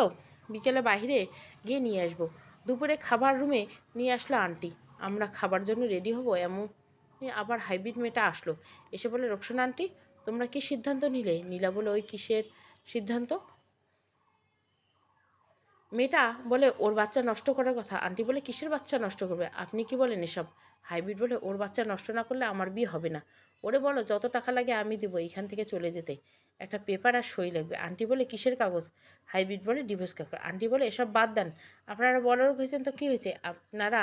বিকেলে বাইরে গিয়ে নিয়ে আসবো। দুপুরে খাবার রুমে নিয়ে আসলো আন্টি। আমরা খাবার জন্য রেডি হব এমন আবার হাইব্রিড মেয়েটা আসলো। এসে বলে, রোকসানা আন্টি, তোমরা কি সিদ্ধান্ত নিলে? নীলা বলে, ওই কিসের সিদ্ধান্ত? মেয়েটা বলে, ওর বাচ্চা নষ্ট করার কথা। আন্টি বলে, কিসের বাচ্চা নষ্ট করবে? আপনি কি বলেন এসব? হাইব্রিড বলে, ওর বাচ্চা নষ্ট না করলে আমার বিয়ে হবে না। ওরে বলো যত টাকা লাগে আমি দেবো এইখান থেকে চলে যেতে। একটা পেপার আর সই লাগবে। আন্টি বলে, কিসের কাগজ? হাইব্রিড বলে, ডিভোর্স কাগজ। আন্টি বলে, এসব বাদ দেন। আপনারা বড়লোক হয়েছেন তো কী হয়েছে? আপনারা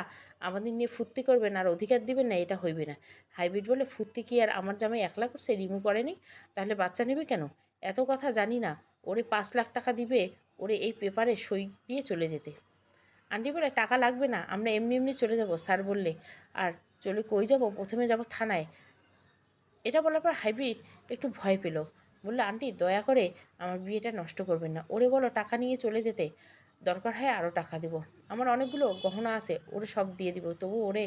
আমাদের নিয়ে ফুর্তি করবেন আর অধিকার দিবেন না, এটা হইবে না। হাইব্রিড বলে, ফুর্তি কি আর আমার জামাই একলা করছে? রিমুভ করেনি? তাহলে বাচ্চা নেবে কেন? এত কথা জানি না। ওরে 5 লাখ টাকা দিবে ওরে এই পেপারে সই দিয়ে চলে যেতে। আন্টি বলে, টাকা লাগবে না, আমরা এমনি এমনি চলে যাব স্যার বললে। আর চলে কই যাব? প্রথমে যাব থানায়। এটা বলার পর হাইব্রিড একটু ভয় পেল। বললো, আন্টি দয়া করে আমার বিয়েটা নষ্ট করবেন না। ওরে বলো টাকা নিয়ে চলে যেতে, দরকার হয় আরও টাকা দেব। আমার অনেকগুলো গহনা আছে, ওরে সব দিয়ে দিব, তবু ওরে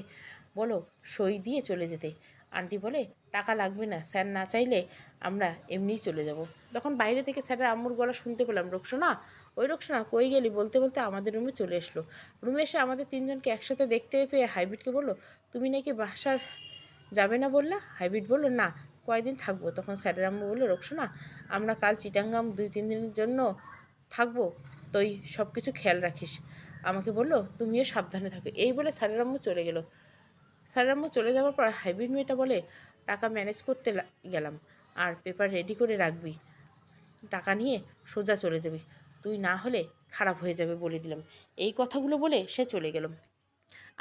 বলো সই দিয়ে চলে যেতে। আন্টি বলে, টাকা লাগবে না, স্যার না চাইলে আমরা এমনিই চলে যাব। যখন বাইরে থেকে স্যারের আম্মুর গলা শুনতে পেলাম, রোকসানা, ওই রোকসানা কই গেলি বলতে বলতে আমাদের রুমে চলে এসলো। রুমে এসে আমাদের তিনজনকে একসাথে দেখতে পেয়ে হাইব্রিডকে বললো, তুমি নাকি বাসার যাবে না বললা? হাইব্রিড বলল, না, কয়দিন থাকবো। তখন স্যারের আম্মু বললো, রোকসানা, আমরা কাল চিটাঙ্গাম 2-3 দিনের জন্য থাকবো, তুই সব কিছু খেয়াল রাখিস। আমাকে বললো, তুমিও সাবধানে থাকো। এই বলে স্যারের আম্মু চলে গেল। স্যারের আম্মু চলে যাওয়ার পর হাইব্রিড মেয়েটা বলে, টাকা ম্যানেজ করতে গেলাম, আর পেপার রেডি করে রাখবি, টাকা নিয়ে সোজা চলে যাবি, তুই না হলে খারাপ হয়ে যাবে বলে দিলাম। এই কথাগুলো বলে সে চলে গেল।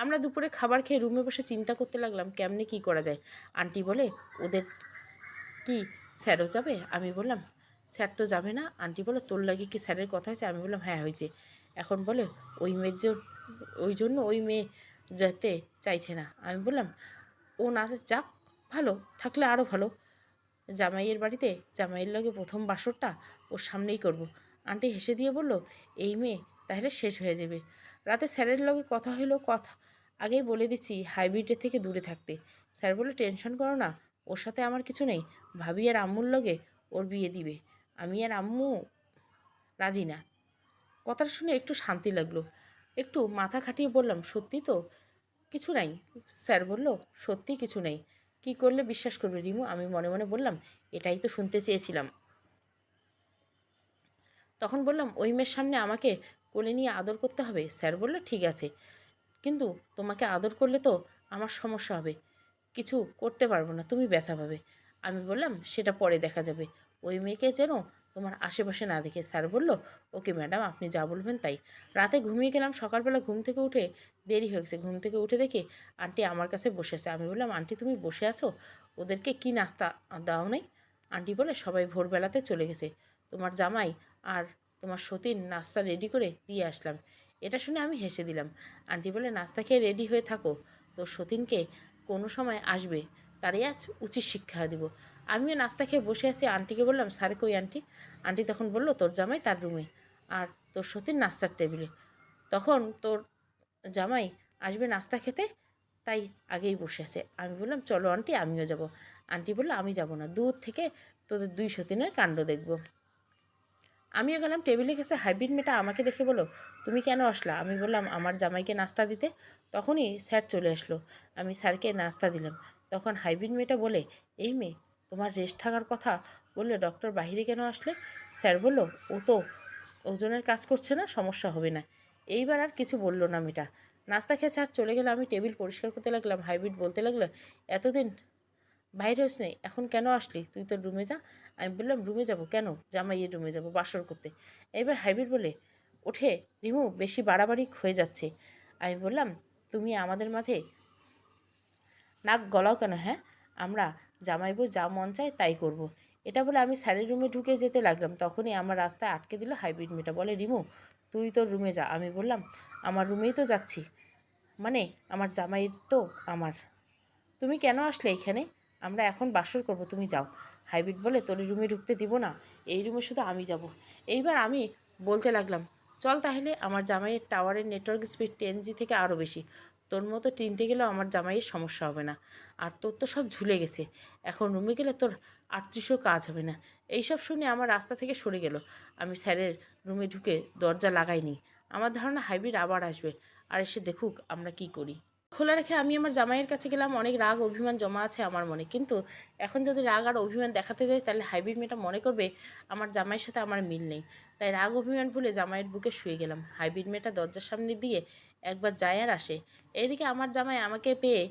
আমরা দুপুরে খাবার খেয়ে রুমে বসে চিন্তা করতে লাগলাম কেমনে কি করা যায়। আন্টি বলে, ওদের কি স্যারও যাবে? আমি বললাম, স্যার তো যাবে না। আন্টি বলে, তোর লাগে কি স্যারের কথা হয়েছে? আমি বললাম, হ্যাঁ হয়েছে। এখন বলে, ওই মেয়ের ওই জন্য ওই মেয়ে যেতে চাইছে না। আমি বললাম, ও না যাক, ভালো থাকলে আরও ভালো। জামাইয়ের বাড়িতে জামাইয়ের লগে প্রথম বাসরটা ওর সামনেই করব। আন্টি হেসে দিয়ে বলল, এই মেয়ে তাহলে শেষ হয়ে যাবে। রাতে স্যারের লগে কথা হইলো, কথা আগেই বলে দিচ্ছি হাইব্রিডের থেকে দূরে থাকতে। স্যার বলে, টেনশন করো না, ওর সাথে আমার কিছু নেই। ভাবি আর আম্মুর লগে ওর বিয়ে দিবে, আমি আর আম্মু রাজি না। কথাটা শুনে একটু শান্তি লাগলো। একটু মাথা খাটিয়ে বললাম, সত্যি তো কিছু নাই? স্যার বলল, সত্যি কিছু নেই। কি করলে বিশ্বাস করবে রিমু? আমি মনে মনে বললাম, এটাই তো শুনতে চেয়েছিলাম। তখন বললাম, ওই মেয়ের সামনে আমাকে কোলে নিয়ে আদর করতে হবে? স্যার বলল, ঠিক আছে, কিন্তু তোমাকে আদর করলে তো আমার সমস্যা হবে, কিছু করতে পারবো না, তুমি ব্যথা পাবে। আমি বললাম, সেটা পরে দেখা যাবে, ওই মেয়েকে যেন তোমার আশেপাশে না দেখে। স্যার বলল, ওকে ম্যাডাম, আপনি যা বলবেন তাই। রাতে ঘুমিয়ে গেলাম। সকালবেলা ঘুম থেকে উঠে দেরি হয়ে গেছে। ঘুম থেকে উঠে দেখি আন্টি আমার কাছে বসে আছে। আমি বললাম, আন্টি তুমি বসে আছো, ওদেরকে কি নাস্তা দাও নাই? আন্টি বলে, সবাই ভোরবেলাতে চলে গেছে, তোমার জামাই আর তোমার সতীন নাস্তা রেডি করে দিয়ে আসলাম। এটা শুনে আমি হেসে দিলাম। আন্টি বলে, নাস্তা খেয়ে রেডি হয়ে থাকো, তোর সতীনকে কোনো সময় আসবে, তারই আজ উচিত শিক্ষা দেব। আমিও নাস্তা খেয়ে বসে আছি। আন্টিকে বললাম, স্যার কই আন্টি? আন্টি তখন বলল, তোর জামাই তার রুমে, আর তোর সতীন নাস্তার টেবিলে। তখন তোর জামাই আসবে নাস্তা খেতে, তাই আগেই বসে আছে। আমি বললাম, চলো আন্টি, আমিও যাব। আন্টি বললো, আমি যাব না, দূর থেকে তোদের 2 সতীনের কাণ্ড দেখব। আমিও গেলাম। টেবিলে গেছে হাইব্রিড মেয়েটা আমাকে দেখে বলো, তুমি কেন আসলা? আমি বললাম, আমার জামাইকে নাস্তা দিতে। তখনই স্যার চলে আসলো। আমি স্যারকে নাস্তা দিলাম। তখন হাইব্রিড মেয়েটা বলে, এই মেয়ে, তোমার রেস্ট থাকার কথা বললে ডক্টর বাহিরে কেন আসলে? স্যার বলল, ও তো ওজনের কাজ করছে না, সমস্যা হবে না। এইবার আর কিছু বললো না মেয়েটা। নাস্তা খেয়ে স্যার চলে গেলে আমি টেবিল পরিষ্কার করতে লাগলাম। হাইব্রিড বলতে লাগলো, এতদিন বাইরে হস নেই, এখন কেন আসলি? তুই তোর রুমে যা। আমি বললাম, রুমে যাব কেন? জামাইয়ের রুমে যাব বাসর করতে। এবার হাইব্রিড বলে ওঠে, রিমু বেশি বাড়াবাড়ি হয়ে যাচ্ছে। আমি বললাম, তুমি আমাদের মাঝে নাক গলাও কেন? হ্যাঁ, আমরা জামাই বউ যা মন চায় তাই করব। এটা বলে আমি স্যারের রুমে ঢুকে যেতে লাগলাম। তখনই আমার রাস্তায় আটকে দিল হাইব্রিড মেয়েটা। বলে, রিমু তুই তোর রুমে যা। আমি বললাম, আমার রুমেই তো যাচ্ছি, মানে আমার জামাইয়ের তো আমার, তুমি কেন আসলে এখানে? আমরা এখন বাসর করব, তুমি যাও। হাইব্রিড বলে, তোর রুমে ঢুকতে দিব না, এই রুমে শুধু আমি যাব। এইবার আমি বলতে লাগলাম, চল তাহলে, আমার জামাইয়ের টাওয়ারের নেটওয়ার্ক স্পিড 10G থেকে আরও বেশি, তোর মতো তিনটে গেলেও আমার জামাইয়ের সমস্যা হবে না, আর তোর তো সব ঝুলে গেছে, এখন রুমে গেলে তোর 38ও কাজ হবে না। এইসব শুনে আমার রাস্তা থেকে সরে গেল। আমি স্যারের রুমে ঢুকে দরজা লাগাইনি। আমার ধারণা হাইব্রিড আবার আসবে আর এসে দেখুক আমরা কি করি। খোলা রেখে আমি আমার জামাইয়ের কাছে গেলাম। অনেক রাগ অভিমান জমা আছে আমার মনে, কিন্তু এখন যদি রাগ আর অভিমান দেখাতে যাই তাহলে হাইব্রিড মেয়েটা মনে করবে আমার জামাইয়ের সাথে আমার মিল নেই। তাই রাগ অভিমান ভুলে জামাইয়ের বুকে শুয়ে গেলাম। হাইব্রিড মেয়েটা দরজার সামনে দিয়ে একবার যায় আর আসে। এইদিকে আমার জামাই আমাকে পেয়ে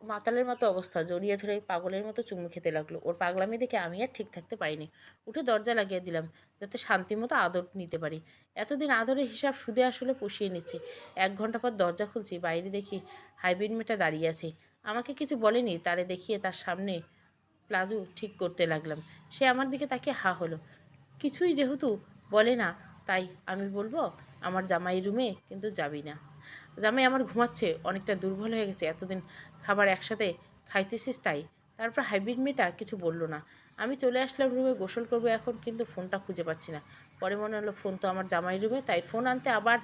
মাতালের মতো অবস্থা, জড়িয়ে ধরে পাগলের মতো চুমু খেতে লাগলো। ওর পাগলামি দেখে আমি আর ঠিক থাকতে পারিনি, উঠে দরজা লাগিয়ে দিলাম যাতে শান্তি মতো আদর নিতে পারি। এতদিন আদরের হিসাব সুদে আসলে পুষিয়ে নিচ্ছি। 1 ঘন্টা পর দরজা খুলছি, বাইরে দেখি হাইব্রিড মেয়েটা দাঁড়িয়ে আছে। আমাকে কিছু বলেনি, তারে দেখিয়ে তার সামনে প্লাজো ঠিক করতে লাগলাম। সে আমার দিকে তাকিয়ে হা হলো। কিছুই যেহেতু বলে না, তাই আমি বলবো আমার জামাই রুমে কিন্তু যাবি না। জামাই আমার ঘুমাচ্ছে, অনেকটা দুর্বল হয়ে গেছে, এতদিন খাবার একসাথে খাইতেছিস তাই। তারপর হাইব্রিড মেয়েটা কিছু বললো না। আমি চলে আসলাম রুমে, গোসল করবো এখন, কিন্তু ফোনটা খুঁজে পাচ্ছি না। পরে মনে হলো ফোন তো আমার জামাই রুমে, তাই ফোন আনতে আবার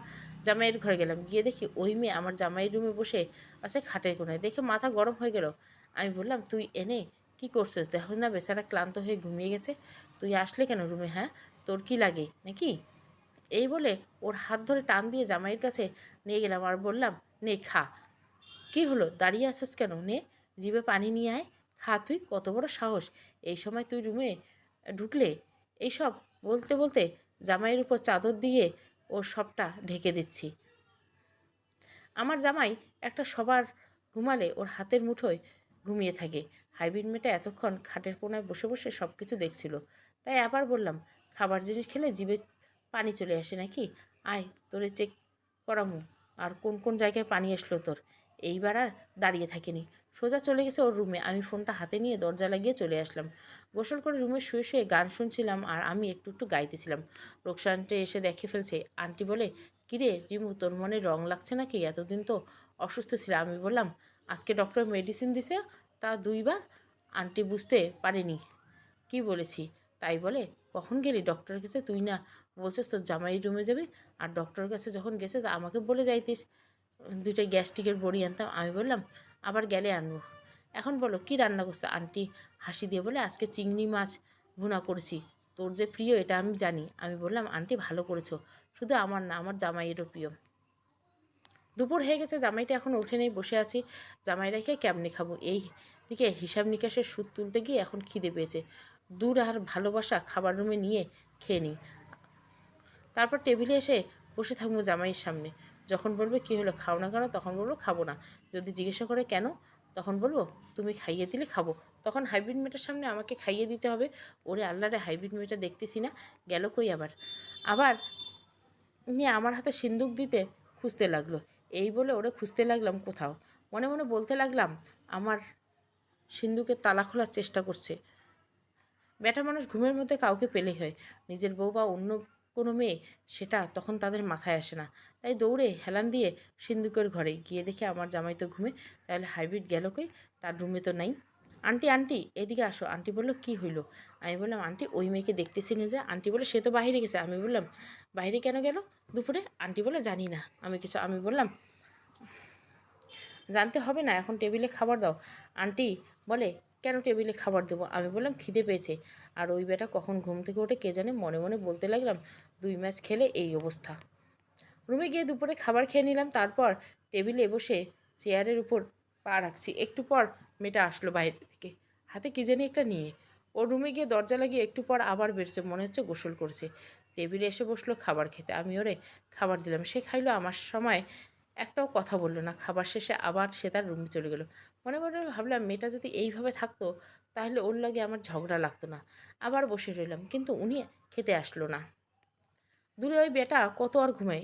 জামাইয়ের ঘরে গেলাম। গিয়ে দেখি ওই মেয়ে আমার জামাইয়ের রুমে বসে আছে খাটের কোণায়। দেখে মাথা গরম হয়ে গেল। আমি বললাম, তুই এনে কি করছিস? দেখো না বেচারা ক্লান্ত হয়ে ঘুমিয়ে গেছে, তুই আসলে কেন রুমে? হ্যাঁ, তোর কি লাগে নাকি? এই বলে ওর হাত ধরে টান দিয়ে জামাইয়ের কাছে নিয়ে গেলাম আর বললাম, নে খা। কি হলো, দাঁড়িয়ে আসছিস কেন? নে, জিভে পানি নিয়ে আয়, খা। তুই কত বড় সাহস, এই সময় তুই রুমে ঢুকলে? এইসব বলতে বলতে জামাইয়ের উপর চাদর দিয়ে ওর সবটা ঢেকে দিচ্ছি। আমার জামাই একটা সবার ঘুমালে ওর হাতের মুঠোয় ঘুমিয়ে থাকে। হাইব্রিড মেয়েটা এতক্ষণ খাটের কোনায় বসে বসে সব কিছু দেখছিল। তাই আবার বললাম, খাবার জিনিস খেলে জিভে পানি চলে আসে নাকি? আয়, তোরে চেক করামু আর কোন কোন জায়গায় পানি আসলো তোর। এইবার আর দাঁড়িয়ে থাকিনি, সোজা চলে গেছে ওর রুমে। আমি ফোনটা হাতে নিয়ে দরজা লাগিয়ে চলে আসলাম। গোসল করে রুমে শুয়ে শুয়ে গান শুনছিলাম আর আমি একটু একটু গাইতেছিলাম। রোকসানটে এসে দেখে ফেলছে। আন্টি বলে, কিরে রিমু, তোর মনে রং লাগছে নাকি? এতদিন তো অসুস্থ ছিল। আমি বললাম, আজকে ডক্টর মেডিসিন দিছে, তা 2বার। আন্টি বুঝতে পারেনি কি বলেছি, তাই বলে, কখন গেলি ডক্টরের কাছে? তুই না বলছিস তোর জামাই রুমে যাবি, আর ডক্টরের কাছে যখন গেছে তা আমাকে বলে যাইতিস 2টা গ্যাস্ট্রিকের বড়ি আনতাম। আমি বললাম, আবার গেলে আনবো। এখন বলো কি রান্না করছে? আন্টি হাসি দিয়ে বলে, আজকে চিংড়ি মাছ ভুনা করেছি, তোর যে প্রিয় এটা আমি জানি। আমি বললাম, আন্টি ভালো করেছো, শুধু আমার না, আমার জামাইয়েরও প্রিয়। দুপুর হয়ে গেছে, জামাইটা এখন উঠে নেই, বসে আছি। জামাই রেখে কেমনি খাবো? এই দিকে হিসাব নিকাশের সুদ তুলতে গিয়ে এখন খিদে পেয়েছে। দূর আর ভালোবাসা, খাবার রুমে নিয়ে খেয়ে নিই, তারপর টেবিলে এসে বসে থাকবো জামাইয়ের সামনে। যখন বলবে কী হলো, খাও না কেন, তখন বলবো খাবো না। যদি জিজ্ঞাসা করে কেন, তখন বলবো তুমি খাইয়ে দিলে খাবো। তখন হাইব্রিড মেয়েটার সামনে আমাকে খাইয়ে দিতে হবে। ওরে আল্লাহ রে, হাইব্রিড মেয়েটা দেখতেছি না, গেল কই আবার? আবার নিয়ে আমার হাতে সিন্দুক দিতে খুঁজতে লাগলো। এই বলে ওরে খুঁজতে লাগলাম কোথাও। মনে মনে বলতে লাগলাম, আমার সিন্দুকের তালা খোলার চেষ্টা করছে। বেটা মানুষ ঘুমের মধ্যে কাউকে পেলেই হয়, নিজের বউ বা অন্য কোনো মেয়ে, সেটা তখন তাদের মাথায় আসে না। তাই দৌড়ে হেলান দিয়ে সিন্দুকের ঘরে গিয়ে দেখে আমার জামাই তো ঘুমে। তাহলে হাইব্রিড গেল কই? তার রুমে তো নাই। আন্টি আন্টি এদিকে আসো। আন্টি বললো, কি হইলো? আমি বললাম, আন্টি ওই মেয়েকে দেখতেছি না যে। আন্টি বলে, সে তো বাইরে গেছে। আমি বললাম, বাইরে কেন গেল দুপুরে? আন্টি বলে, জানি না আমি বললাম, জানতে হবে না, এখন টেবিলে খাবার দাও। আন্টি বলে, কেন টেবিলে খাবার দেবো? আমি বললাম, খিদে পেয়েছে। আর ওই বেটা কখন ঘুম থেকে ওঠে কে জানে। মনে মনে বলতে লাগলাম, 2 ম্যাচ খেলে এই অবস্থা। রুমে গিয়ে দুপুরে খাবার খেয়ে নিলাম। তারপর টেবিলে বসে চেয়ারের উপর পা রাখছি। একটু পর মেয়েটা আসলো বাইরে থেকে, হাতে কী জানি একটা নিয়ে। ওর রুমে গিয়ে দরজা লাগিয়ে একটু পর আবার বেরোচ্ছে, মনে হচ্ছে গোসল করেছে। টেবিলে এসে বসলো খাবার খেতে। আমি ওরে খাবার দিলাম, সে খাইলো। আমার সময় একটাও কথা বললো না। খাবার শেষে আবার সে তার রুমে চলে গেল। মনে মনে ভাবলাম, মেয়েটা যদি এইভাবে থাকতো তাহলে ওর লাগে আমার ঝগড়া লাগতো না। আবার বসে রইলাম, কিন্তু উনি খেতে আসলো না। দূরে ওই বেটা কত আর ঘুমায়,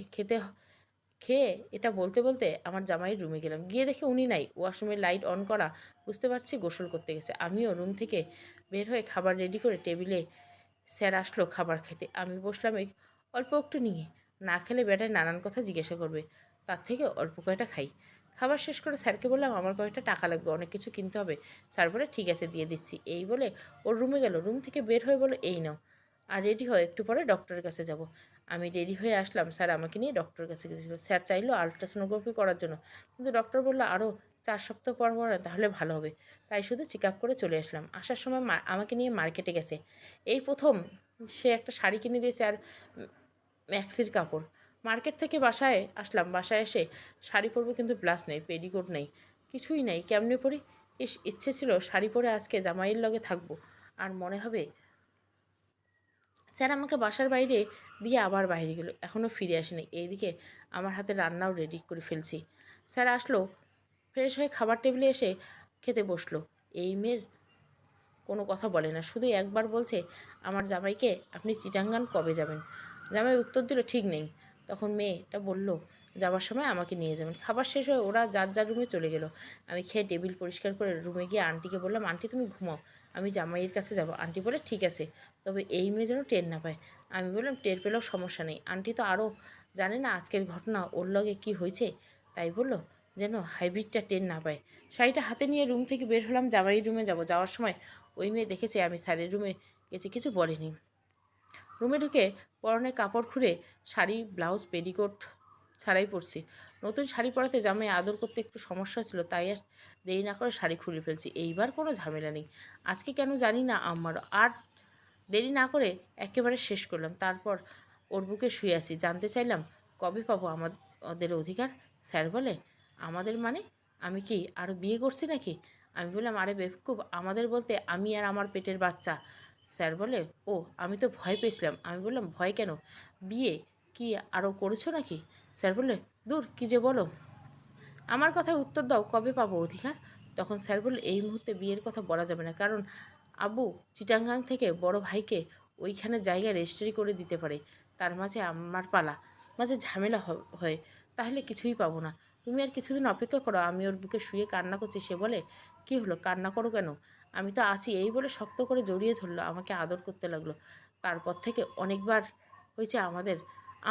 খেয়ে এটা বলতে বলতে আমার জামাইয়ের রুমে গেলাম। গিয়ে দেখে উনি নাই, ওয়াশরুমের লাইট অন করা। বুঝতে পারছি গোসল করতে গেছে। আমিও রুম থেকে বের হয়ে খাবার রেডি করে টেবিলে স্যার আসলো খাবার খেতে। আমি বসলাম অল্প একটু নিয়ে। না খেলে বেটায় নানান কথা জিজ্ঞাসা করবে, তার থেকে অল্প কয়টা খাই। খাবার শেষ করে স্যারকে বললাম, আমার কয়েকটা টাকা লাগবে, অনেক কিছু কিনতে হবে। স্যার বলে, ঠিক আছে দিয়ে দিচ্ছি। এই বলে ওর রুমে গেল। রুম থেকে বের হয়ে বলো, এই নাও, আর রেডি হয়, একটু পরে ডক্টরের কাছে যাব। আমি রেডি হয়ে আসলাম। স্যার আমাকে নিয়ে ডক্টরের কাছে গেছিলো। স্যার চাইলো আলট্রাসোনোগ্রাফি করার জন্য, কিন্তু ডক্টর বললো আরও 4 সপ্তাহ পর পর তাহলে ভালো হবে। তাই শুধু চেক আপ করে চলে আসলাম। আসার সময় আমাকে নিয়ে মার্কেটে গেছে। এই প্রথম সে একটা শাড়ি কিনে দিয়েছে আর ম্যাক্সির কাপড়। মার্কেট থেকে বাসায় আসলাম। বাসায় এসে শাড়ি পরবো, কিন্তু ব্লাউজ নেই, পেটিকোট নেই, কিছুই নেই। কেমনে পরি? ইচ্ছে ছিল শাড়ি পরে আজকে জামাইয়ের লগে থাকবো, আর মনে হবে স্যার আমাকে বাসার বাইরে দিয়ে আবার বাইরে গেল, এখনও ফিরে আসেনি। এইদিকে আমার হাতে রান্নাও রেডি করে ফেলছি। স্যার আসলো, ফ্রেশ হয়ে খাবার টেবিলে এসে খেতে বসলো। এই মেয়ের কোনো কথা বলে না, শুধু একবার বলছে আমার জামাইকে আপনি চিটাঙ্গান কবে যাবেন। জামাই উত্তর দিল ঠিক নেই। তখন মেয়েটা বলল যাবার সময় আমাকে নিয়ে যাবেন। খাবার শেষ হয়ে ওরা যার যার রুমে চলে গেল। আমি খেয়ে টেবিল পরিষ্কার করে রুমে গিয়ে আন্টিকে বললাম, আন্টি তুমি ঘুমাও, আমি জামাইয়ের কাছে যাব। আন্টি বলে ঠিক আছে, তবে এই মেয়ে যেন টের না পায়। আমি বললাম টের পেলেও সমস্যা নেই, আন্টি তো আরও জানে না আজকের ঘটনা ওর লগে কী হয়েছে, তাই বললো যেন হাইব্রিডটা টের না পায়। শাড়িটা হাতে নিয়ে রুম থেকে বের হলাম, জামাইয়ের রুমে যাব। যাওয়ার সময় ওই মেয়ে দেখেছে আমি স্যারের রুমে গেছি, কিছু বলেনি। রুমে ঢুকে পরনে কাপড় খুঁড়ে শাড়ি, ব্লাউজ, পেটিকোট ছাড়াই পরছি। নতুন শাড়ি পরাতে জামাই আদর করতে একটু সমস্যা ছিল, তাই আর দেরি না করে শাড়ি খুলে ফেলছি। এইবার কোনো ঝামেলা নেই। আজকে কেন জানি না আমারও আর দেরি না করে একেবারে শেষ করলাম। তারপর ওর বুকে শুয়ে আছি। জানতে চাইলাম কবে পাবো আমাদের অধিকার। স্যার বলে আমাদের মানে? আমি কি আরও বিয়ে করছি নাকি? আমি বললাম আরে বেকুব, আমাদের বলতে আমি আর আমার পেটের বাচ্চা। স্যার বলে ও, আমি তো ভয় পেয়েছিলাম। আমি বললাম ভয় কেন, বিয়ে কি আরও করেছো নাকি? স্যার বললে দূর কী যে বলো, আমার কথায় উত্তর দাও, কবে পাবো অধিকার? তখন স্যার বলল এই মুহূর্তে বিয়ের কথা বলা যাবে না, কারণ আব্বু চিটাঙ্গাং থেকে বড় ভাইকে ওইখানে জায়গা রেজিস্ট্রি করে দিতে পারে। তার মাঝে আমার পালা, মাঝে ঝামেলা হয়, তাহলে কিছুই পাবো না। তুমি আর কিছুদিন অপেক্ষা করো। আমি ওর বুকে শুয়ে কান্না করছি। সে বলে কি হলো, কান্না করো কেন, আমি তো আছি। এই বলে শক্ত করে জড়িয়ে ধরলো, আমাকে আদর করতে লাগলো। তারপর থেকে অনেকবার হয়েছে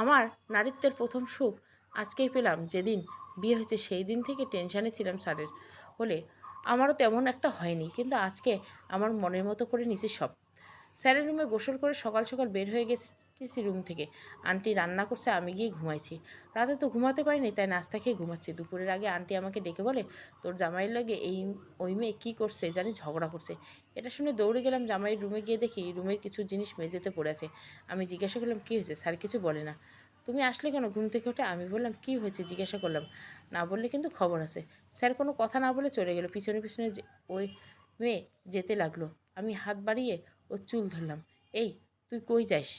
আমার নারীত্বের প্রথম সুখ আজকেই পেলাম। যেদিন বিয়ে হয়েছে সেই দিন থেকে টেনশানে ছিলাম স্যারের বলে, আমারও তেমন একটা হয়নি, কিন্তু আজকে আমার মনের মতো করে নিছি সব। স্যারের রুমে গোসল করে সকাল সকাল বের হয়ে গেছি রুম থেকে। আন্টি রান্না করছে, আমি গিয়ে ঘুমাইছি। রাতে তো ঘুমাতে পারিনি, তাই নাস্তা খেয়ে ঘুমাচ্ছি। দুপুরের আগে আন্টি আমাকে ডেকে বলে তোর জামাইয়ের লাগে ওই মেয়ে কী করছে জানি, ঝগড়া করছে। এটা শুনে দৌড়ে গেলাম জামাইয়ের রুমে। গিয়ে দেখি রুমের কিছু জিনিস মেঝেতে পড়ে আছে। আমি জিজ্ঞাসা করলাম কী হয়েছে? স্যার কিছু বলে না। তুমি আসলে কেন ঘুম থেকে ওঠে? আমি বললাম কী হয়েছে জিজ্ঞাসা করলাম, না বললে কিন্তু খবর আছে। স্যার কোনো কথা না বলে চলে গেল। পিছনে পিছনে ওই মেয়ে যেতে লাগলো। আমি হাত বাড়িয়ে ওর চুল ধরলাম। এই তুই কই যাস?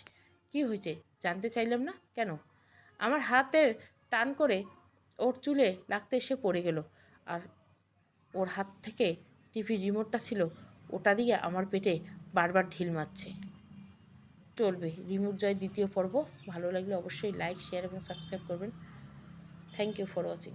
কি হয়েছে জানতে চাইলাম না কেন? আমার হাতের টান করে ওর চুলে লাগতে এসে পড়ে গেল, আর ওর হাত থেকে টিভির রিমোটটা ছিল, ওটা দিয়ে আমার পেটে বারবার ঢিল মারছে। চলবে রিমোট জয় দ্বিতীয় পর্ব। ভালো লাগলে অবশ্যই লাইক, শেয়ার এবং সাবস্ক্রাইব করবেন। Thank you for watching.